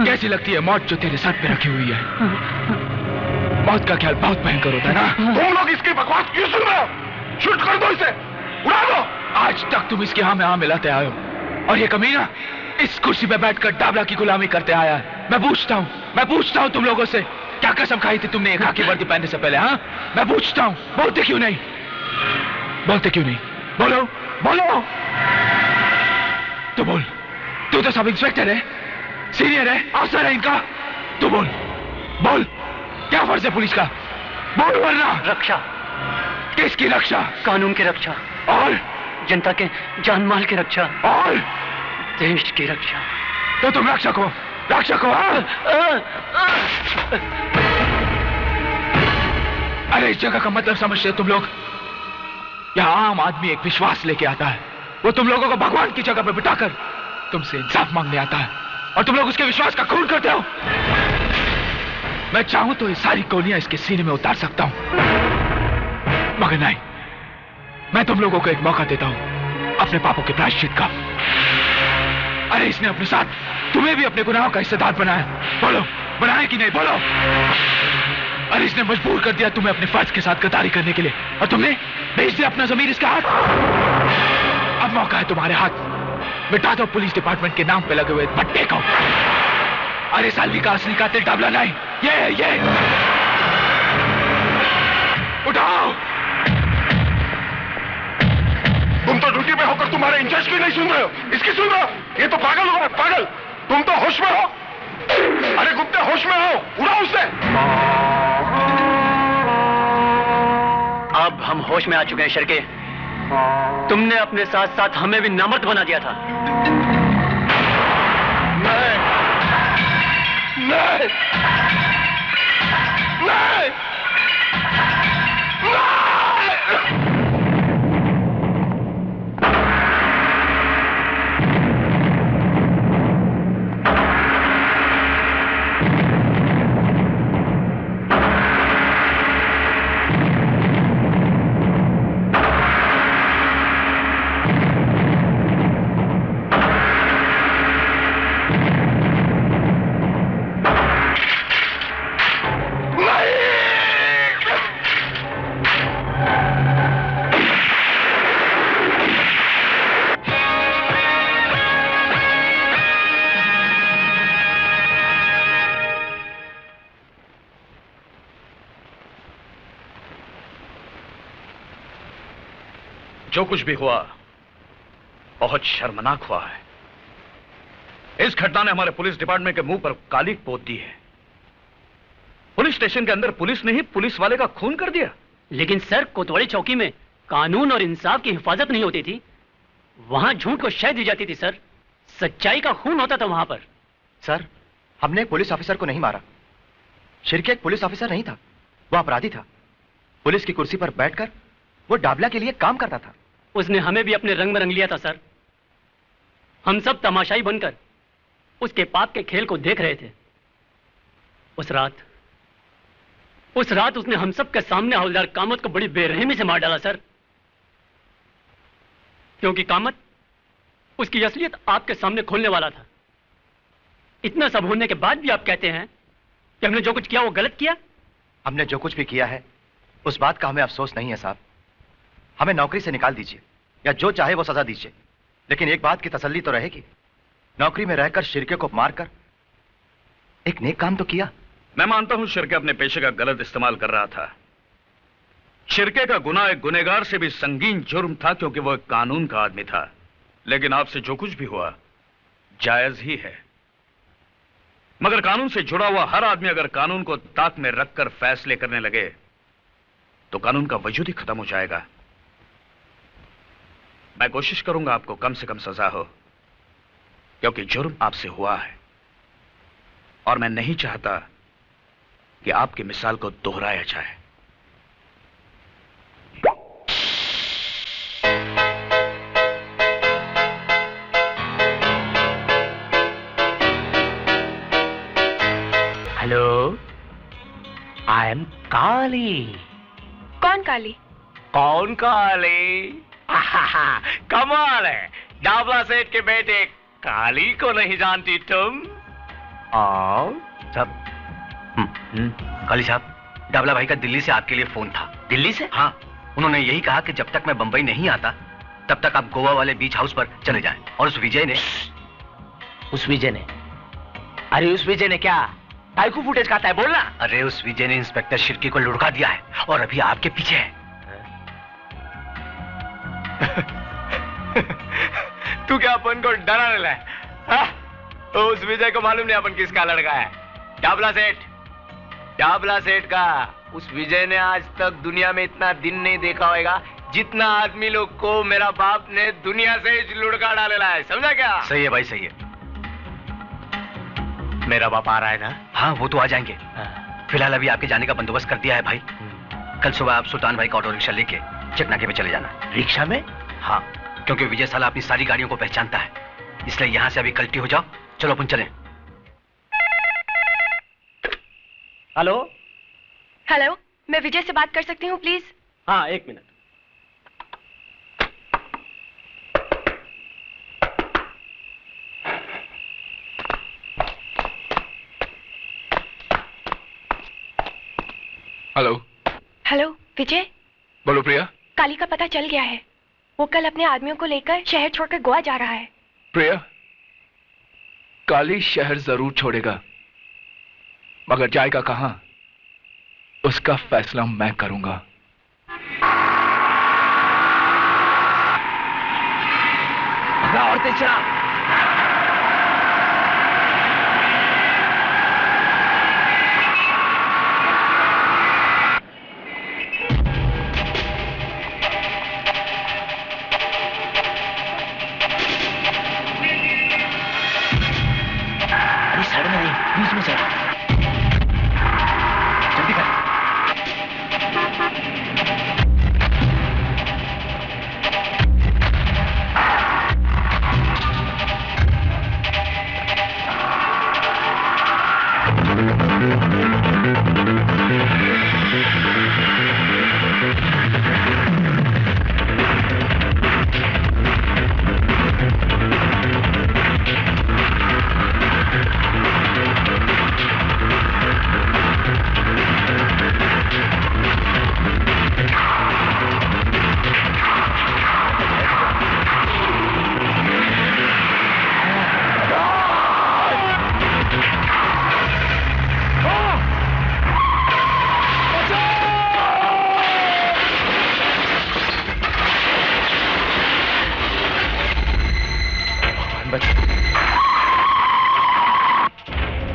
कैसी लगती है मौत जो तेरे सर पे रखी हुई है? मौत का ख्याल बहुत भयंकर होता है ना? तुम लोग इसकी बकवास क्यों सुन रहे हो? शूट कर दो इसे, उड़ा दो। आज तक तुम इसके हाँ में हाँ मिलाते आए हो, और ये कमीना इस कुर्सी पे बैठकर डाबला की गुलामी करते आया है। मैं पूछता हूँ तुम लोगों से, क्या कसम खाई थी तुमने एक खाकी वर्दी पहनने से पहले? हाँ, मैं पूछता हूँ, बोलते क्यों नहीं? बोलो बोलो, तो बोल। तू तो सब इंस्पेक्टर है, सीनियर है, अफसर है इनका। तू बोल, क्या फर्ज है पुलिस का? बोल वरना। रक्षा। किसकी रक्षा? कानून की रक्षा, और जनता के जान माल की रक्षा, और देश की रक्षा। तो तुम रक्षक हो? अरे इस जगह का मतलब समझते हो तुम लोग? यहाँ आम आदमी एक विश्वास लेके आता है, वो तुम लोगों को भगवान की जगह पे बिठाकर तुमसे इंसाफ मांगने आता है, और तुम लोग उसके विश्वास का खून करते हो। मैं चाहूं तो ये सारी गोलियां इसके सीने में उतार सकता हूं, मगर नहीं, मैं तुम लोगों को एक मौका देता हूं अपने पापों के प्रायश्चित का। अरे इसने अपने साथ तुम्हें भी अपने गुनाहों का हिस्सेदार बनाया, बोलो बनाया कि नहीं? बोलो। अरे इसने मजबूर कर दिया तुम्हें अपने फर्ज के साथ गद्दारी करने के लिए, और तुमने भेज दिया अपना जमीर इसके हाथ। अब मौका है तुम्हारे हाथ, मिटा दो पुलिस डिपार्टमेंट के नाम पे लगे हुए पट्टे को। अरे सालवी का असली कातिल डाबला नहीं, ये उठाओ। तुम तो ड्यूटी पे होकर तुम्हारे इंचार्ज की नहीं सुन रहे हो, इसकी सुन रहे हो? ये तो पागल हुआ है, पागल। तुम तो होश में हो। अरे गुप्ते होश में हो, उड़ाओ उसे। अब हम होश में आ चुके हैं शिर्के। तुमने अपने साथ साथ हमें भी नामर्द बना दिया था। नहीं, नहीं, नहीं, नहीं। जो कुछ भी हुआ बहुत शर्मनाक हुआ है। इस घटना ने हमारे पुलिस डिपार्टमेंट के मुंह पर काली पोत दी है। पुलिस स्टेशन के अंदर पुलिस ने ही पुलिस वाले का खून कर दिया। लेकिन सर, कोतवाली चौकी में कानून और इंसाफ की हिफाजत नहीं होती थी। वहां झूठ को शह दी जाती थी सर। सच्चाई का खून होता था वहां पर। सर, हमने एक पुलिस ऑफिसर को नहीं मारा। शिर्के एक पुलिस ऑफिसर नहीं था, वो अपराधी था। पुलिस की कुर्सी पर बैठकर वो डाबला के लिए काम करता था। उसने हमें भी अपने रंग में रंग लिया था सर। हम सब तमाशाई बनकर उसके पाप के खेल को देख रहे थे। उस रात उसने हम सब के सामने हवलदार कामत को बड़ी बेरहमी से मार डाला सर। क्योंकि कामत उसकी असलियत आपके सामने खोलने वाला था। इतना सब होने के बाद भी आप कहते हैं कि हमने जो कुछ किया वो गलत किया। हमने जो कुछ भी किया है उस बात का हमें अफसोस नहीं है साहब। हमें नौकरी से निकाल दीजिए या जो चाहे वो सजा दीजिए, लेकिन एक बात की तसल्ली तो रहेगी, नौकरी में रहकर शिर्के को मारकर एक नेक काम तो किया। मैं मानता हूं शिर्के अपने पेशे का गलत इस्तेमाल कर रहा था। शिर्के का गुनाह एक गुनहगार से भी संगीन जुर्म था, क्योंकि वो एक कानून का आदमी था। लेकिन आपसे जो कुछ भी हुआ जायज ही है। मगर कानून से जुड़ा हुआ हर आदमी अगर कानून को ताक में रखकर फैसले करने लगे तो कानून का वजूद ही खत्म हो जाएगा। मैं कोशिश करूंगा आपको कम से कम सजा हो, क्योंकि जुर्म आपसे हुआ है और मैं नहीं चाहता कि आपकी मिसाल को दोहराया जाए। हेलो, आई एम काली। कौन काली? कौन काली? कमाल है, डाबला सेठ के बेटे काली को नहीं जानती तुम? और सब काली साहब, डाबला भाई का दिल्ली से आपके लिए फोन था। दिल्ली से? हाँ, उन्होंने यही कहा कि जब तक मैं बंबई नहीं आता तब तक आप गोवा वाले बीच हाउस पर चले जाएं। और उस विजय ने अरे उस विजय ने क्या टाइकू फुटेज खाता है, बोलना। अरे उस विजय ने इंस्पेक्टर शिर्के को लुढ़का दिया है और अभी आपके पीछे है। तू क्या अपन को डराने लगा? उस विजय को मालूम नहीं अपन किसका लड़का है। डाबला सेठ का उस विजय ने आज तक दुनिया में इतना दिन नहीं देखा होगा जितना आदमी लोग को मेरा बाप ने दुनिया से लुढ़का डालेला है। समझा क्या? सही है भाई, सही है। मेरा बाप आ रहा है ना? हाँ, वो तो आ जाएंगे। फिलहाल अभी आपके जाने का बंदोबस्त कर दिया है भाई। कल सुबह आप सुल्तान भाई का ऑटो रिक्शा लेके चकनाके पे चले जाना। रिक्शा में? हाँ, क्योंकि विजय साला अपनी सारी गाड़ियों को पहचानता है, इसलिए यहां से अभी कल्टी हो जाओ। चलो अपन चलें। हेलो हेलो, मैं विजय से बात कर सकती हूँ प्लीज? हाँ, एक मिनट। हेलो। हेलो विजय। बोलो प्रिया। काली का पता चल गया है। वो कल अपने आदमियों को लेकर शहर छोड़कर गोवा जा रहा है। प्रिया, काली शहर जरूर छोड़ेगा, मगर जाएगा कहां उसका फैसला मैं करूंगा। चढ़ा और तेज चढ़ा। साइड में नहीं, बीच में चल। जल्दी कर।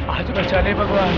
आज बचा ले भगवान।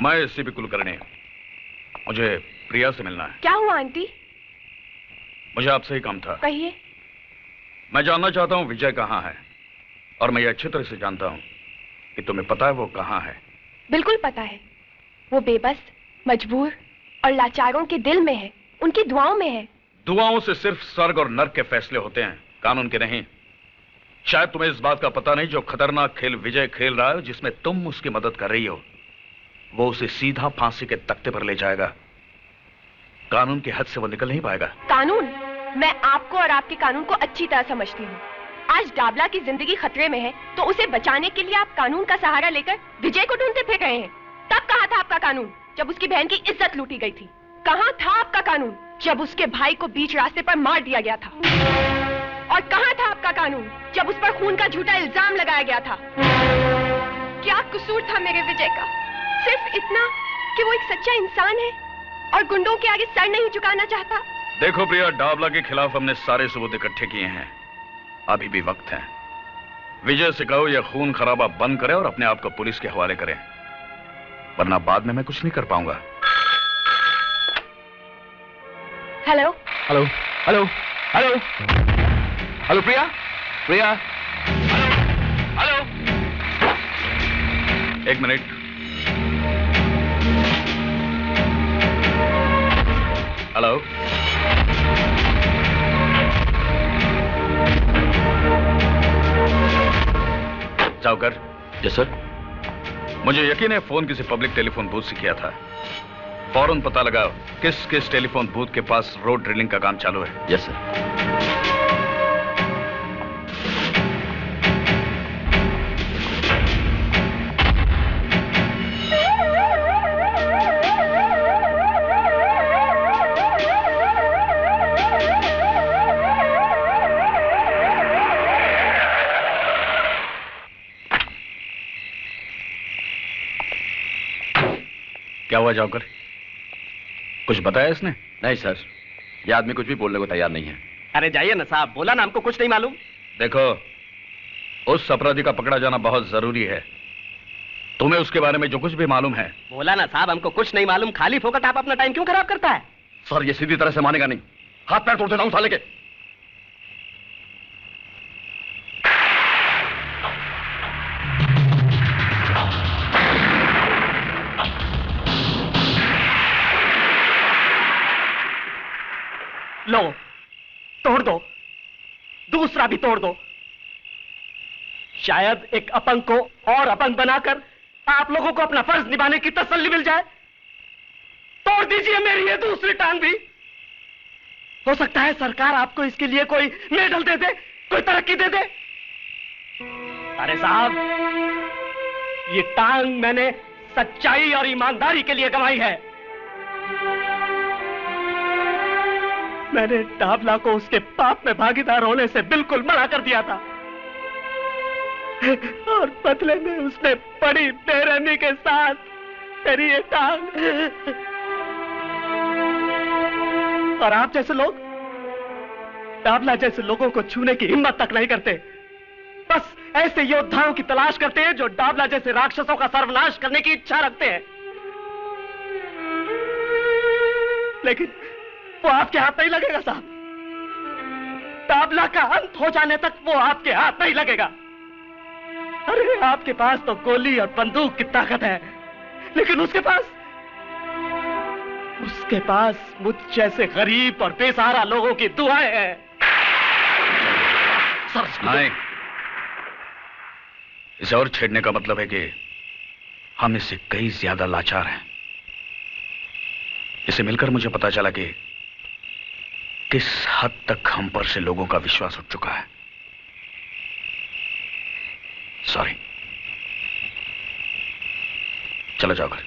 मैं एसीपी कुलकर्णी, मुझे प्रिया से मिलना है। क्या हुआ आंटी? मुझे आपसे ही काम था। कहिए। मैं जानना चाहता हूं विजय कहाँ है, और मैं ये अच्छी तरह से जानता हूं कि तुम्हें पता है वो कहाँ है। बिल्कुल पता है। वो बेबस, मजबूर और लाचारों के दिल में है, उनकी दुआओं में है। दुआओं से सिर्फ स्वर्ग और नर्क के फैसले होते हैं, कानून के नहीं। शायद तुम्हें इस बात का पता नहीं, जो खतरनाक खेल विजय खेल रहा है, जिसमें तुम उसकी मदद कर रही हो, वो उसे सीधा फांसी के तख्ते पर ले जाएगा। कानून की हद से वो निकल नहीं पाएगा। कानून? मैं आपको और आपके कानून को अच्छी तरह समझती हूँ। आज डाबला की जिंदगी खतरे में है, तो उसे बचाने के लिए आप कानून का सहारा लेकर विजय को ढूंढते फिर रहे हैं। तब कहाँ था आपका कानून, जब उसकी बहन की इज्जत लूटी गई थी? कहाँ था आपका कानून, जब उसके भाई को बीच रास्ते पर मार दिया गया था? और कहाँ था आपका कानून, जब उस पर खून का झूठा इल्जाम लगाया गया था? क्या कसूर था मेरे विजय का? सिर्फ इतना कि वो एक सच्चा इंसान है और गुंडों के आगे सर नहीं झुकाना चाहता। देखो प्रिया, डाबला के खिलाफ हमने सारे सबूत इकट्ठे किए हैं। अभी भी वक्त है। विजय से कहो यह खून खराबा बंद करे और अपने आप को पुलिस के हवाले करे, वरना बाद में मैं कुछ नहीं कर पाऊंगा। Hello hello hello hello hello Priya, Priya, hello. एक मिनट। हेलो। जाओकर। Yes sir. मुझे यकीन है फोन किसी पब्लिक टेलीफोन बूथ से किया था। फौरन पता लगाओ किस किस टेलीफोन बूथ के पास रोड ड्रिलिंग का काम चालू है। Yes sir. क्या हुआ जाकर? कुछ बताया इसने? नहीं सर, ये आदमी कुछ भी बोलने को तैयार नहीं है। अरे जाइए ना साहब, बोला ना हमको कुछ नहीं मालूम। देखो, उस अपराधी का पकड़ा जाना बहुत जरूरी है। तुम्हें उसके बारे में जो कुछ भी मालूम है। मौलाना साहब, हमको कुछ नहीं मालूम, खाली फोकट आप अपना टाइम क्यों खराब करता है? सर, ये सीधी तरह से मानेगा नहीं, हाथ पैर तोड़ देता हूं साले के। लो, तोड़ दो, दूसरा भी तोड़ दो। शायद एक अपंग को और अपंग बनाकर आप लोगों को अपना फर्ज निभाने की तसल्ली मिल जाए। तोड़ दीजिए मेरी ये दूसरी टांग भी। हो सकता है सरकार आपको इसके लिए कोई मेडल दे दे, कोई तरक्की दे दे। अरे साहब, ये टांग मैंने सच्चाई और ईमानदारी के लिए गंवाई है। मैंने डाबला को उसके पाप में भागीदार होने से बिल्कुल मना कर दिया था, और बदले में उसने बड़ी बेरहमी के साथ मेरी ये टांग। और आप जैसे लोग डाबला जैसे लोगों को छूने की हिम्मत तक नहीं करते। बस ऐसे योद्धाओं की तलाश करते हैं जो डाबला जैसे राक्षसों का सर्वनाश करने की इच्छा रखते हैं। लेकिन वो आपके हाथ नहीं लगेगा साहब। डाबला का अंत हो जाने तक वो आपके हाथ नहीं लगेगा। अरे आपके पास तो गोली और बंदूक की ताकत है, लेकिन उसके पास मुझ जैसे गरीब और बेसहारा लोगों की दुआएं हैं। नहीं, इसे और छेड़ने का मतलब है कि हम इससे कई ज्यादा लाचार हैं। इसे मिलकर मुझे पता चला कि किस हद तक हम पर से लोगों का विश्वास उठ चुका है। सॉरी, चलो जाओ घर।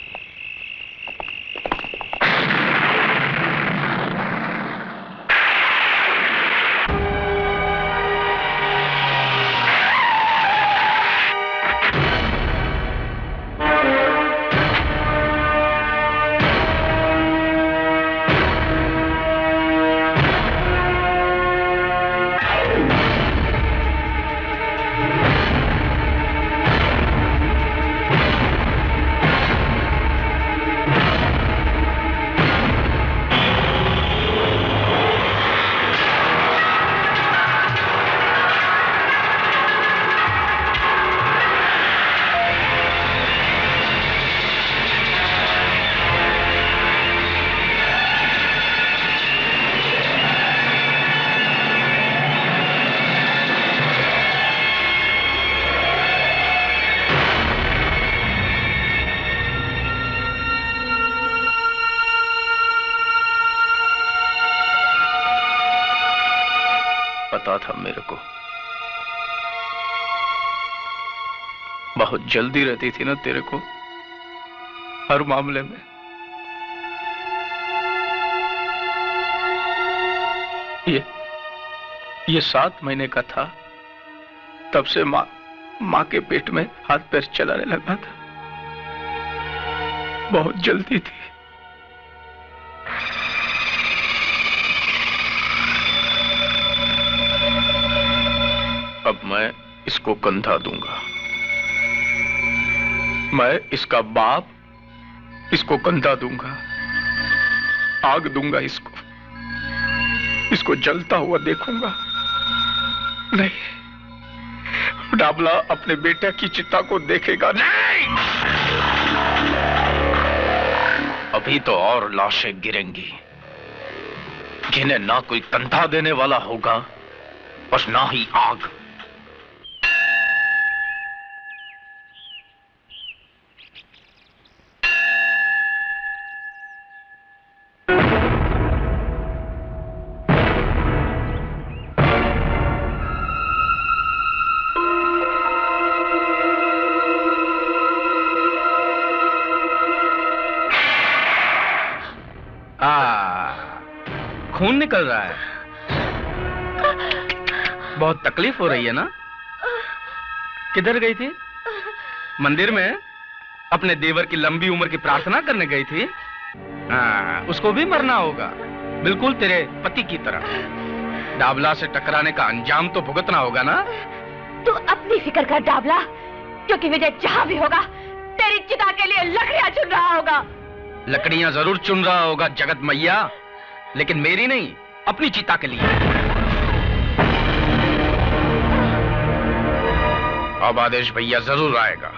पता था मेरे को, बहुत जल्दी रहती थी ना तेरे को हर मामले में। ये 7 महीने का था, तब से माँ के पेट में हाथ पैर चलाने लगा था। बहुत जल्दी थी। अब मैं इसको कंधा दूंगा। मैं इसका बाप इसको कंधा दूंगा, आग दूंगा इसको जलता हुआ देखूंगा। नहीं, डाबला अपने बेटे की चिता को देखेगा नहीं। अभी तो और लाशें गिरेंगी, जिन्हें ना कोई कंधा देने वाला होगा और ना ही आग। खून निकल रहा है, बहुत तकलीफ हो रही है ना? किधर गई थी? मंदिर में अपने देवर की लंबी उम्र की प्रार्थना करने गई थी। उसको भी मरना होगा, बिल्कुल तेरे पति की तरह। डाबला से टकराने का अंजाम तो भुगतना होगा ना? तू अपनी फिक्र कर डाबला, क्योंकि विजय जहां भी होगा तेरी चिता के लिए लकड़ियां चुन रहा होगा। लकड़ियां जरूर चुन रहा होगा जगत मैया, लेकिन मेरी नहीं, अपनी चिता के लिए। अब आदेश भैया जरूर आएगा।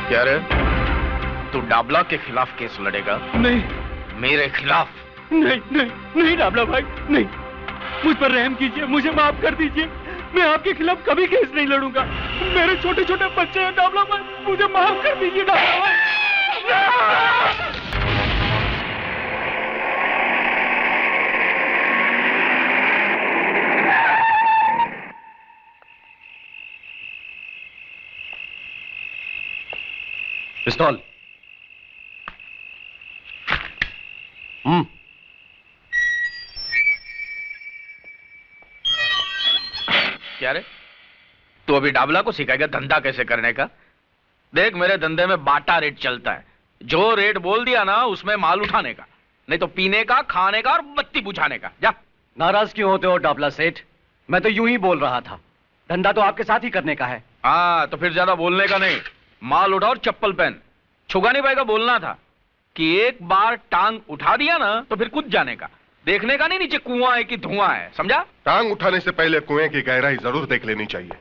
क्या रे, तू डाबला के खिलाफ केस लड़ेगा? नहीं। मेरे खिलाफ? नहीं नहीं नहीं डाबला भाई, नहीं। मुझ पर रहम कीजिए, मुझे माफ कर दीजिए। मैं आपके खिलाफ कभी केस नहीं लड़ूंगा। मेरे छोटे छोटे बच्चे हैं डाबला भाई, मुझे माफ कर दीजिए डाबला भाई। पिस्तौल। क्या रे, तू अभी डाबला को सिखाएगा धंधा कैसे करने का? देख, मेरे धंधे में बाटा रेट चलता है। जो रेट बोल दिया ना, उसमें माल उठाने का, नहीं तो पीने का, खाने का और बत्ती बुझाने का। जा। नाराज क्यों होते हो डाबला सेठ? मैं तो यूं ही बोल रहा था, धंधा तो आपके साथ ही करने का है। हाँ, तो फिर ज्यादा बोलने का नहीं, माल उठा और चप्पल पहन। छुगानी भाई का बोलना था कि एक बार टांग उठा दिया ना तो फिर कूद जाने का, देखने का नहीं नीचे कुआं है कि धुआं है, समझा? टांग उठाने से पहले कुएं की गहराई जरूर देख लेनी चाहिए।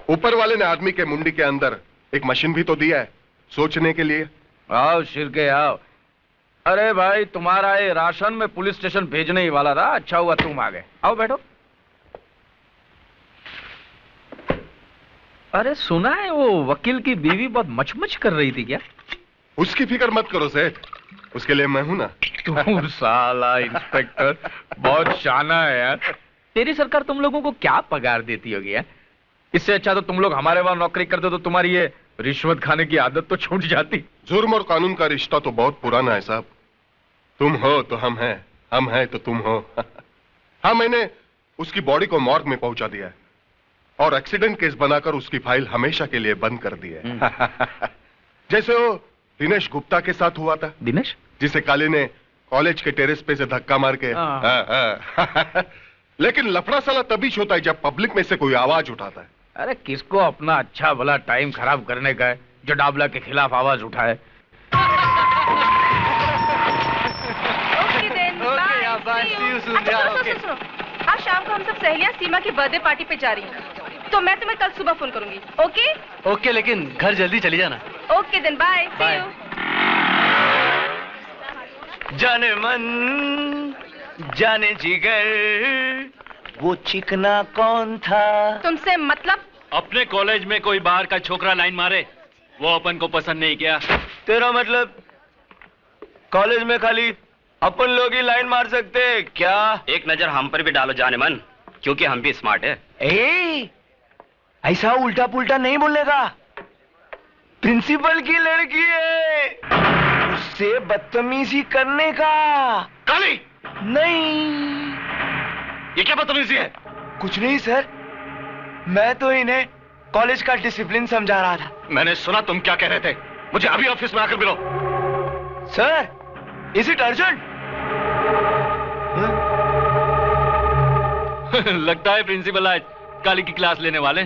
ऊपर वाले ने आदमी के मुंडी के अंदर एक मशीन भी तो दिया है सोचने के लिए। आओ शिरके आओ। अरे भाई, तुम्हारा ये राशन में पुलिस स्टेशन भेजने ही वाला था, अच्छा हुआ तुम आ गए। आओ बैठो। अरे सुना है वो वकील की बीवी बहुत मचमच कर रही थी क्या? उसकी फिक्र मत करो सेठ, उसके लिए मैं हूं ना। तू साला इंस्पेक्टर बहुत शाना है यार। तेरी सरकार तुम लोगों को क्या पगार देती होगी यार? इससे अच्छा तो तुम लोग हमारे वहां नौकरी करते तो तुम्हारी ये रिश्वत खाने की आदत तो छूट जाती। जुर्म और कानून का रिश्ता तो बहुत पुराना है साहब। तुम हो तो हम हैं, हम हैं तो तुम हो। हाँ, मैंने उसकी बॉडी को मॉर्ग में पहुंचा दिया है और एक्सीडेंट केस बनाकर उसकी फाइल हमेशा के लिए बंद कर दी है। जैसे वो दिनेश गुप्ता के साथ हुआ था। दिनेश? जिसे काली ने कॉलेज के टेरेस पे से धक्का मार के। लेकिन लफड़ा साला तभी होता है जब पब्लिक में से कोई आवाज उठाता है। अरे किसको अपना अच्छा भला टाइम खराब करने का है जो डाबला के खिलाफ आवाज उठाए। आज शाम को हम सब सहेलियां सीमा की बर्थडे पार्टी पे जा रही हैं, तो मैं तुम्हें कल सुबह फोन करूंगी। ओके? ओके, लेकिन घर जल्दी चली जाना। Okay then, bye. See you. जाने मन जाने जिगर, वो चिकना कौन था? तुमसे मतलब अपने कॉलेज में कोई बाहर का छोकरा लाइन मारे, वो अपन को पसंद नहीं किया। तेरा मतलब कॉलेज में खाली अपन लोग ही लाइन मार सकते हैं क्या? एक नजर हम पर भी डालो जाने मन, क्योंकि हम भी स्मार्ट है। ऐसा उल्टा पुल्टा नहीं बोलने का। प्रिंसिपल की लड़की है, उससे बदतमीजी करने का। काली! नहीं, ये क्या बदतमीजी है? कुछ नहीं सर, मैं तो इन्हें कॉलेज का डिसिप्लिन समझा रहा था। मैंने सुना तुम क्या कह रहे थे। मुझे अभी ऑफिस में आकर मिलो। Sir, is it urgent? लगता है प्रिंसिपल आज काली की क्लास लेने वाले।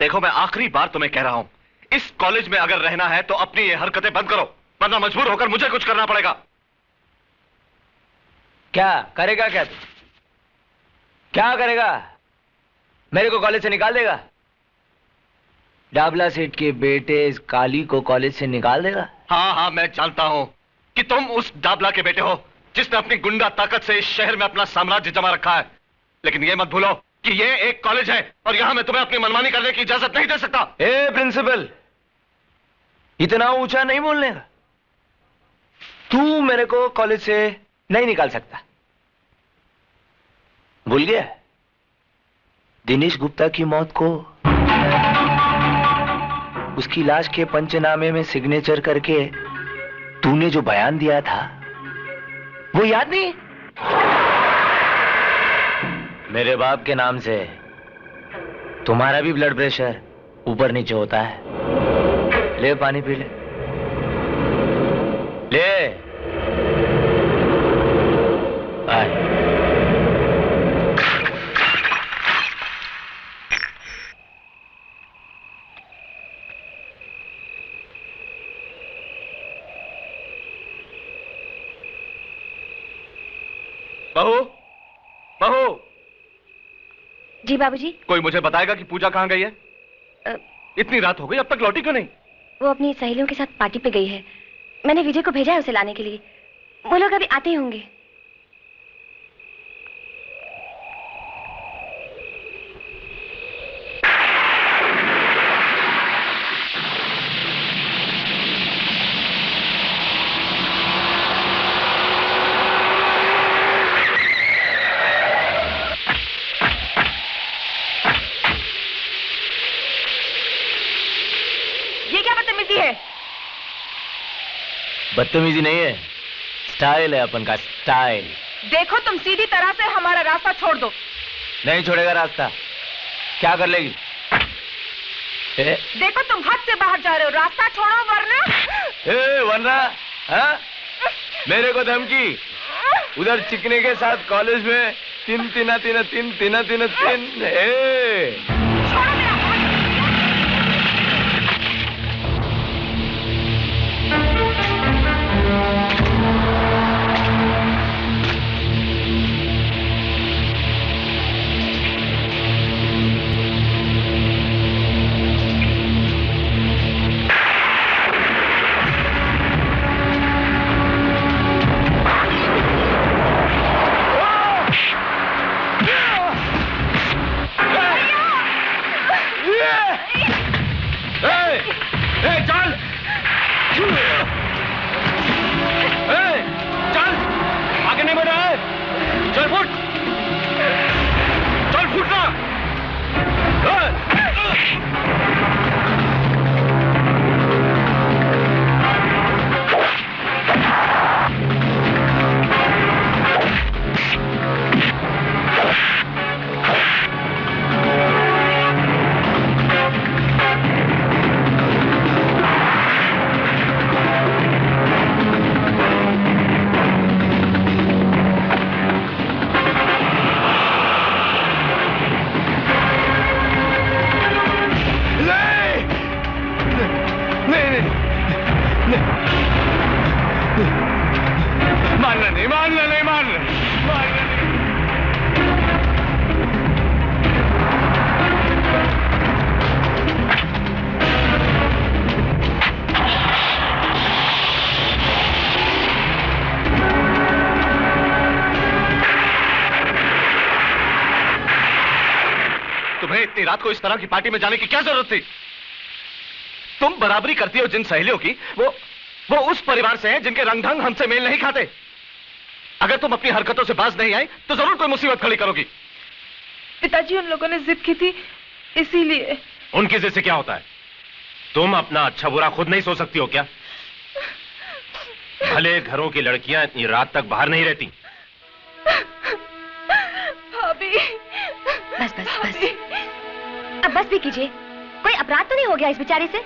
देखो, मैं आखिरी बार तुम्हें कह रहा हूं, इस कॉलेज में अगर रहना है तो अपनी ये हरकतें बंद करो, वरना मजबूर होकर मुझे कुछ करना पड़ेगा। क्या करेगा? क्या करेगा? मेरे को कॉलेज से निकाल देगा? डाबला सेठ के बेटे इस काली को कॉलेज से निकाल देगा? हाँ, मैं जानता हूं कि तुम उस डाबला के बेटे हो जिसने अपनी गुंडा ताकत से इस शहर में अपना साम्राज्य जमा रखा है। लेकिन ये मत भूलो कि ये एक कॉलेज है और यहां मैं तुम्हें अपनी मनमानी करने की इजाजत नहीं दे सकता। प्रिंसिपल, इतना ऊंचा नहीं बोलने का। तू मेरे को कॉलेज से नहीं निकाल सकता। भूल गया दिनेश गुप्ता की मौत को? उसकी लाश के पंचनामे में सिग्नेचर करके तूने जो बयान दिया था, वो याद नहीं? मेरे बाप के नाम से तुम्हारा भी ब्लड प्रेशर ऊपर नीचे होता है। ले पानी पी ले। आए। बहू। जी बाबूजी। कोई मुझे बताएगा कि पूजा कहाँ गई है? इतनी रात हो गई, अब तक लौटी क्यों नहीं? वो अपनी सहेलियों के साथ पार्टी पे गई है। मैंने विजय को भेजा है उसे लाने के लिए। वो लोग अभी आते ही होंगे। बदतमीजी नहीं है, स्टाइल है अपन का, स्टाइल। देखो, तुम सीधी तरह से हमारा रास्ता छोड़ दो। नहीं छोड़ेगा रास्ता। क्या कर लेगी? देखो, तुम हद से बाहर जा रहे हो। रास्ता छोड़ो वरना। वरना? हाँ? मेरे को धमकी? उधर चिकने के साथ कॉलेज में तीन। रात को इस तरह की पार्टी में जाने की क्या जरूरत थी? तुम बराबरी करती हो जिन सहेलियों की, वो उस परिवार से हैं जिनके रंग ढंग हमसे मेल नहीं खाते। अगर तुम अपनी हरकतों से बाज नहीं आई तो जरूर कोई मुसीबत खड़ी करोगी। पिताजी, उन लोगों ने जिद की थी, इसीलिए। उनकी जिद से क्या होता है? तुम अपना अच्छा बुरा खुद नहीं सोच सकती हो क्या? भले घरों की लड़कियां इतनी रात तक बाहर नहीं रहती। भाभी। बस बस बस, अब बस भी कीजिए। कोई अपराध तो नहीं हो गया इस बेचारे से?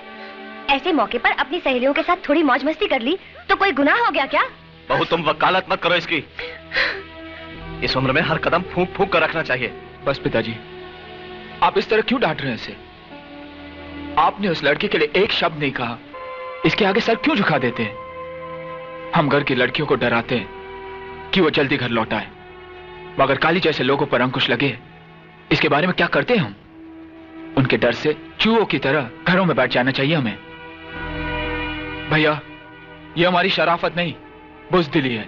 ऐसे मौके पर अपनी सहेलियों के साथ थोड़ी मौज मस्ती कर ली तो कोई गुनाह हो गया क्या? बहू, तुम वकालत मत करो इसकी। इस उम्र में हर कदम फूंक फूंक कर रखना चाहिए। बस पिताजी, आप इस तरह क्यों डांट रहे हैं इसे? आपने उस लड़की के लिए एक शब्द नहीं कहा, इसके आगे सर क्यों झुका देते हैं? हम घर की लड़कियों को डराते हैं कि वो जल्दी घर लौट आए, मगर काली जैसे लोगों पर अंकुश लगे इसके बारे में क्या करते हैं हम? उनके डर से चूहों की तरह घरों में बैठ जाना चाहिए हमें। भैया, ये हमारी शराफत नहीं, बुज़दिली है।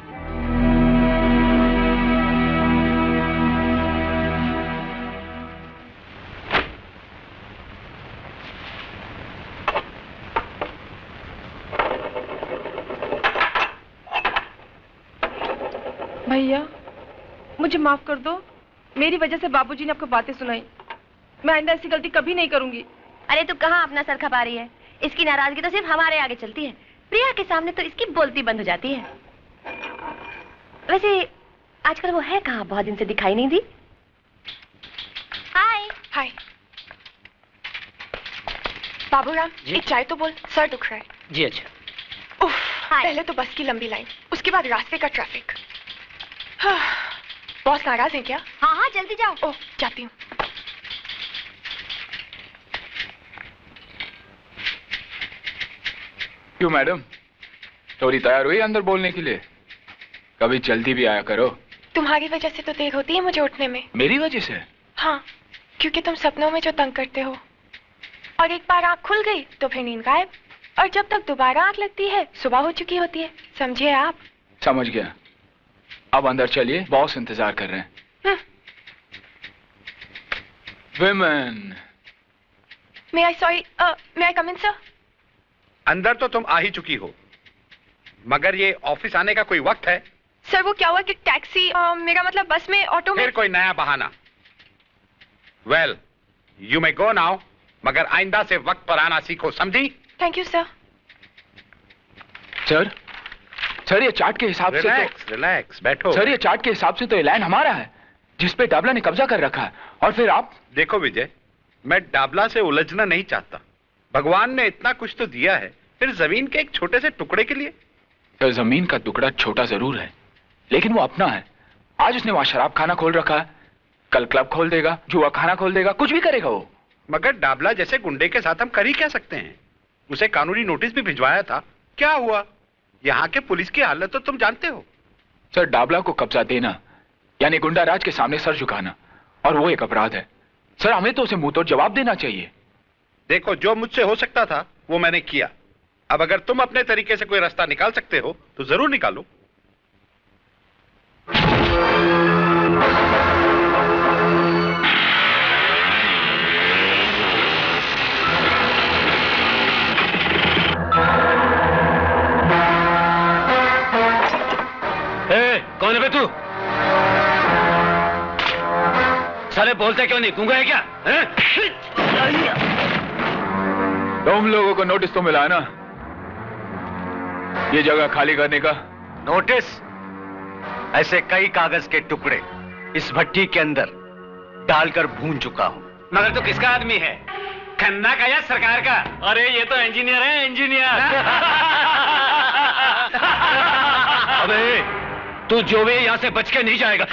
भैया, मुझे माफ कर दो। मेरी वजह से बाबूजी ने आपको बातें सुनाई। मैं आइंदा ऐसी गलती कभी नहीं करूंगी। अरे तू कहाँ अपना सर खपा रही है? इसकी नाराजगी तो सिर्फ हमारे आगे चलती है, प्रिया के सामने तो इसकी बोलती बंद हो जाती है। वैसे आजकल वो है कहाँ? बहुत दिन से दिखाई नहीं दी। हाय। हाय बाबूराम, एक चाय तो बोल, सर दुख रहा है। जी अच्छा। उफ, पहले तो बस की लंबी लाइन, उसके बाद रास्ते का ट्रैफिक। बॉस नाराज है क्या? हाँ हाँ, जल्दी जाओ। ओह, जाती हूँ। क्यों मैडम, थोड़ी तैयार हुई अंदर बोलने के लिए? कभी जल्दी भी आया करो। तुम्हारी वजह से तो देर होती है मुझे उठने में। मेरी वजह से? हाँ, क्योंकि तुम सपनों में जो तंग करते हो, और एक बार आंख खुल गई तो फिर नींद गायब, और जब तक दोबारा आंख लगती है सुबह हो चुकी होती है। समझिए आप? समझ गया। अब अंदर चलिए, बॉस इंतजार कर रहे हैं। विमेन। मे आई कम इन सर? अंदर तो तुम आ ही चुकी हो, मगर ये ऑफिस आने का कोई वक्त है? सर वो क्या हुआ कि टैक्सी, मेरा मतलब बस में, ऑटो में। फिर कोई नया बहाना। Well, you may go now, मगर आइंदा से वक्त पर आना सीखो, समझी? Thank you sir. सर ये चार्ट के हिसाब से तो रिलैक्स बैठो। सर ये चार्ट के हिसाब से तो ये लैंड हमारा है जिसपे डाबला ने कब्जा कर रखा है, और फिर आप। देखो विजय, मैं डाबला से उलझना नहीं चाहता। भगवान ने इतना कुछ तो दिया है, फिर जमीन के एक छोटे से टुकड़े के लिए। तो जमीन का टुकड़ा छोटा जरूर है, लेकिन वो अपना है। आज उसने वहां शराब खाना खोल रखा है, कल क्लब खोल देगा, जुआ खाना खोल देगा, कुछ भी करेगा वो। मगर डाबला जैसे गुंडे के साथ हम कर ही क्या सकते हैं? उसे कानूनी नोटिस भी भिजवाया था, क्या हुआ? यहाँ के पुलिस की हालत तो तुम जानते हो। सर, डाबला को कब्जा देना यानी गुंडा राज के सामने सर झुकाना, और वो एक अपराध है। सर, हमें तो उसे मुंह तोड़ जवाब देना चाहिए। देखो, जो मुझसे हो सकता था वो मैंने किया। अब अगर तुम अपने तरीके से कोई रास्ता निकाल सकते हो तो जरूर निकालो। कौन है बे तू? साले बोलते क्यों नहीं? गूंगा है क्या? तुम लोगों को नोटिस तो मिला है ना ये जगह खाली करने का? नोटिस? ऐसे कई कागज के टुकड़े इस भट्टी के अंदर डालकर भून चुका हूं। मगर तू किसका आदमी है? खन्ना का या सरकार का? अरे ये तो इंजीनियर है, इंजीनियर। अबे तू जो भी यहां से बच के नहीं जाएगा।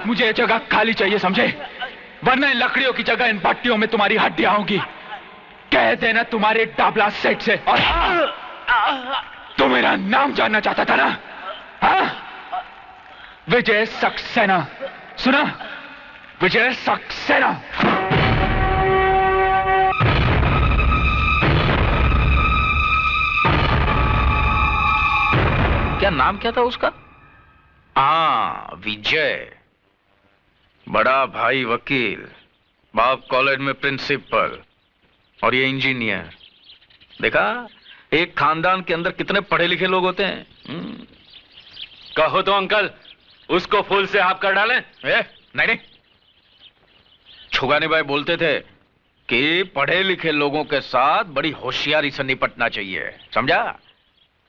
मुझे ये जगह खाली चाहिए, समझे? वरना इन लकड़ियों की जगह इन भट्टियों में तुम्हारी हड्डियां होंगी। कह देना तुम्हारे डाबला सेठ से। और तू मेरा नाम जानना चाहता था ना? हाँ? विजय सक्सेना। सुना? विजय सक्सेना। क्या नाम क्या था उसका? हाँ, विजय। बड़ा भाई वकील, बाप कॉलेज में प्रिंसिपल, और ये इंजीनियर। देखा, एक खानदान के अंदर कितने पढ़े लिखे लोग होते हैं। कहो तो अंकल, उसको फूल से आप कर डालें। नहीं, छुगानी भाई बोलते थे कि पढ़े लिखे लोगों के साथ बड़ी होशियारी से निपटना चाहिए, समझा?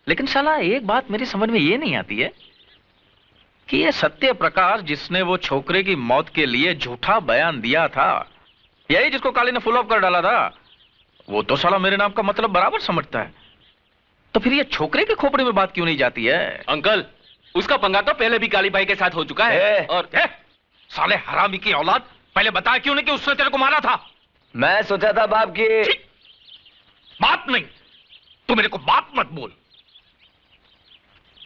लेकिन साला एक बात मेरी समझ में ये नहीं आती है कि ये सत्य प्रकाश जिसने वो छोकरे की मौत के लिए झूठा बयान दिया था, यही जिसको काली ने फुल ऑफ कर डाला था, वो तो साला मेरे नाम का मतलब बराबर समझता है। तो फिर ये छोकरे के खोपड़े में बात क्यों नहीं जाती है? अंकल, उसका पंगा तो पहले भी काली भाई के साथ हो चुका है। और साले हरामी की औलाद, पहले बताया क्यों नहीं कि उसने तेरे को मारा था? मैं सोचा था बाप की बात नहीं, तू मेरे को बाप मत बोल।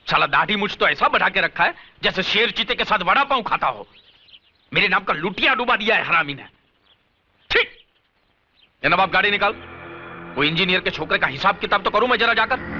साला दाढ़ी मुझ तो ऐसा बढ़ा के रखा है जैसे शेर चीते के साथ वड़ा पाव खाता हो। मेरे नाम का लुटिया डुबा दिया है हरामी ने। ठीक है ना बाप, गाड़ी निकाल। वो इंजीनियर के छोकरे का हिसाब किताब तो करूं मैं जरा जाकर।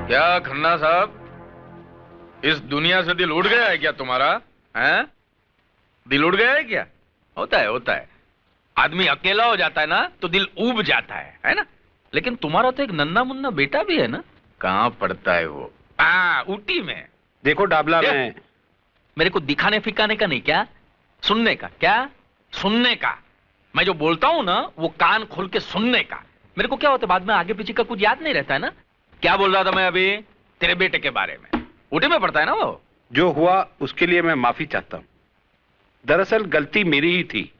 क्या खन्ना साहब, इस दुनिया से दिल उड़ गया है क्या तुम्हारा? हैं? दिल उड़ गया है क्या? होता है। आदमी अकेला हो जाता है ना तो दिल ऊब जाता है ना? लेकिन तुम्हारा तो एक नन्ना मुन्ना बेटा भी है ना? कहाँ पढ़ता है वो? ऊटी में। देखो डाबला में। मेरे को दिखाने फिकाने का नहीं, क्या सुनने का? क्या सुनने का? मैं जो बोलता हूं ना वो कान खोल के सुनने का। मेरे को क्या होता है, बाद में आगे पीछे का कुछ याद नहीं रहता है ना? क्या बोल रहा था मैं अभी? तेरे बेटे के बारे में। ऊटी में पढ़ता है ना वो? जो हुआ उसके लिए मैं माफी चाहता हूं। दरअसल गलती मेरी ही थी,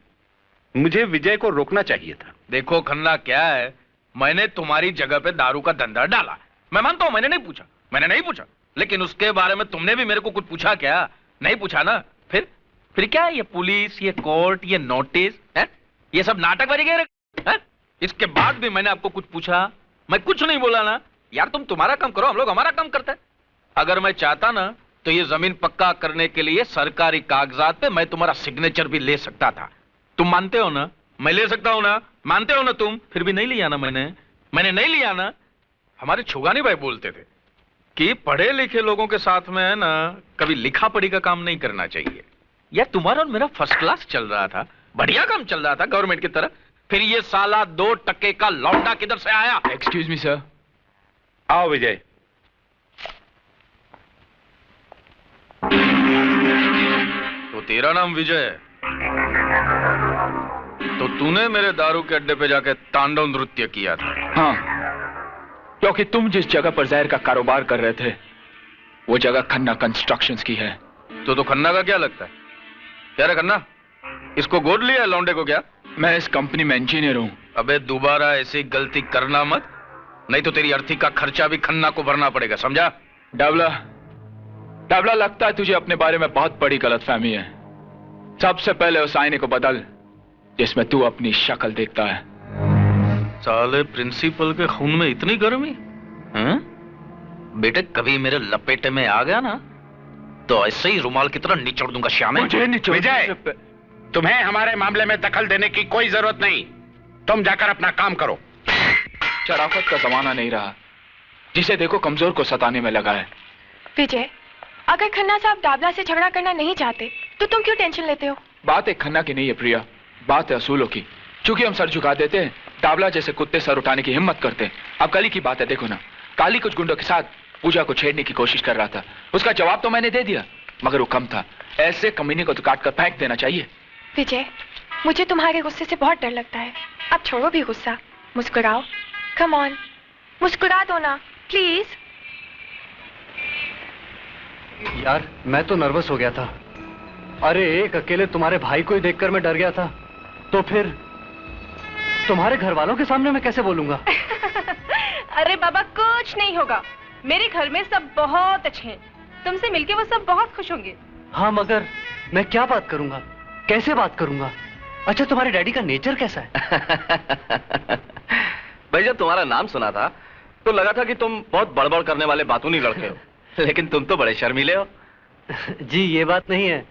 मुझे विजय को रोकना चाहिए था। देखो खन्ना, क्या है, मैंने तुम्हारी जगह पे दारू का धंधा डाला, मैं मानता हूं, मैंने नहीं पूछा, लेकिन उसके बारे में तुमने भी मेरे को कुछ पूछा क्या? नहीं पूछा ना? फिर क्या है ये पुलिस, ये कोर्ट, ये नोटिस है, ये सब नाटक वाली गए है? इसके बाद भी मैंने आपको कुछ पूछा? मैं कुछ नहीं बोला ना यार। तुम तुम्हारा काम करो, हम लोग हमारा काम करते हैं। अगर मैं चाहता ना तो ये जमीन पक्का करने के लिए सरकारी कागजात पे मैं तुम्हारा सिग्नेचर भी ले सकता था। तुम मानते हो ना? मैं ले सकता हूं ना? मानते हो ना तुम? फिर भी नहीं लिया ना मैंने नहीं लिया ना। हमारे छुगानी भाई बोलते थे कि पढ़े लिखे लोगों के साथ में है ना कभी लिखा पढ़ी का काम नहीं करना चाहिए। यार तुम्हारा और मेरा फर्स्ट क्लास चल रहा था, बढ़िया काम चल रहा था गवर्नमेंट की तरफ। फिर ये साला 2 टके का लौंडा किधर से आया? Excuse me sir. आओ विजय। तो तेरा नाम विजय है, तो तूने मेरे दारू के अड्डे पे जाके तांडव नृत्य किया था? हाँ, क्योंकि तुम जिस जगह पर जहर का कारोबार कर रहे थे वो जगह खन्ना कंस्ट्रक्शंस की है। तो खन्ना का क्या लगता है? क्या रे खन्ना, इसको गोद लिया है लौंडे को क्या? मैं इस कंपनी में इंजीनियर हूं। अबे दोबारा ऐसी गलती करना मत, नहीं तो तेरी अर्थी का खर्चा भी खन्ना को भरना पड़ेगा, समझा? डाबला, लगता है तुझे अपने बारे में बहुत बड़ी गलतफहमी है। सबसे पहले उस आईने को बदल जिसमें तू अपनी शक्ल देखता है। साले प्रिंसिपल के खून में इतनी गर्मी? हैं? बेटे कभी मेरे लपेटे में आ गया ना तो ऐसे ही रुमाल की तरह निचोड़ दूंगा श्याम। विजय, तुम्हें हमारे मामले में दखल देने की कोई जरूरत नहीं, तुम जाकर अपना काम करो। शराफत का जमाना नहीं रहा, जिसे देखो कमजोर को सताने में लगा है। विजय, अगर खन्ना साहब डाबला से झगड़ा करना नहीं चाहते तो तुम क्यों टेंशन लेते हो? बात एक खन्ना की नहीं है प्रिया, बात है असूलों की। चूंकि हम सर झुका देते हैं, डाबला जैसे कुत्ते सर उठाने की हिम्मत करते हैं। अब काली की बात है, देखो ना, काली कुछ गुंडों के साथ पूजा को छेड़ने की कोशिश कर रहा था, उसका जवाब तो मैंने दे दिया। मगर वो कम था। ऐसे कमीने को तो काट कर फेंक देना चाहिए। विजय, मुझे तुम्हारे गुस्से से बहुत डर लगता है। अब छोड़ो भी गुस्सा, मुस्कुराओ। कम ऑन, मुस्कुरा दो ना प्लीज। यार मैं तो नर्वस हो गया था। अरे एक अकेले तुम्हारे भाई को ही देखकर मैं डर गया था, तो फिर तुम्हारे घर वालों के सामने मैं कैसे बोलूंगा? अरे बाबा कुछ नहीं होगा, मेरे घर में सब बहुत अच्छे हैं। तुमसे मिलके वो सब बहुत खुश होंगे। हाँ मगर मैं क्या बात करूंगा, कैसे बात करूंगा? अच्छा तुम्हारे डैडी का नेचर कैसा है? भाई जब तुम्हारा नाम सुना था तो लगा था कि तुम बहुत बड़बड़ करने वाले बातूनी लड़के हो, लेकिन तुम तो बड़े शर्मीले हो। जी ये बात नहीं है,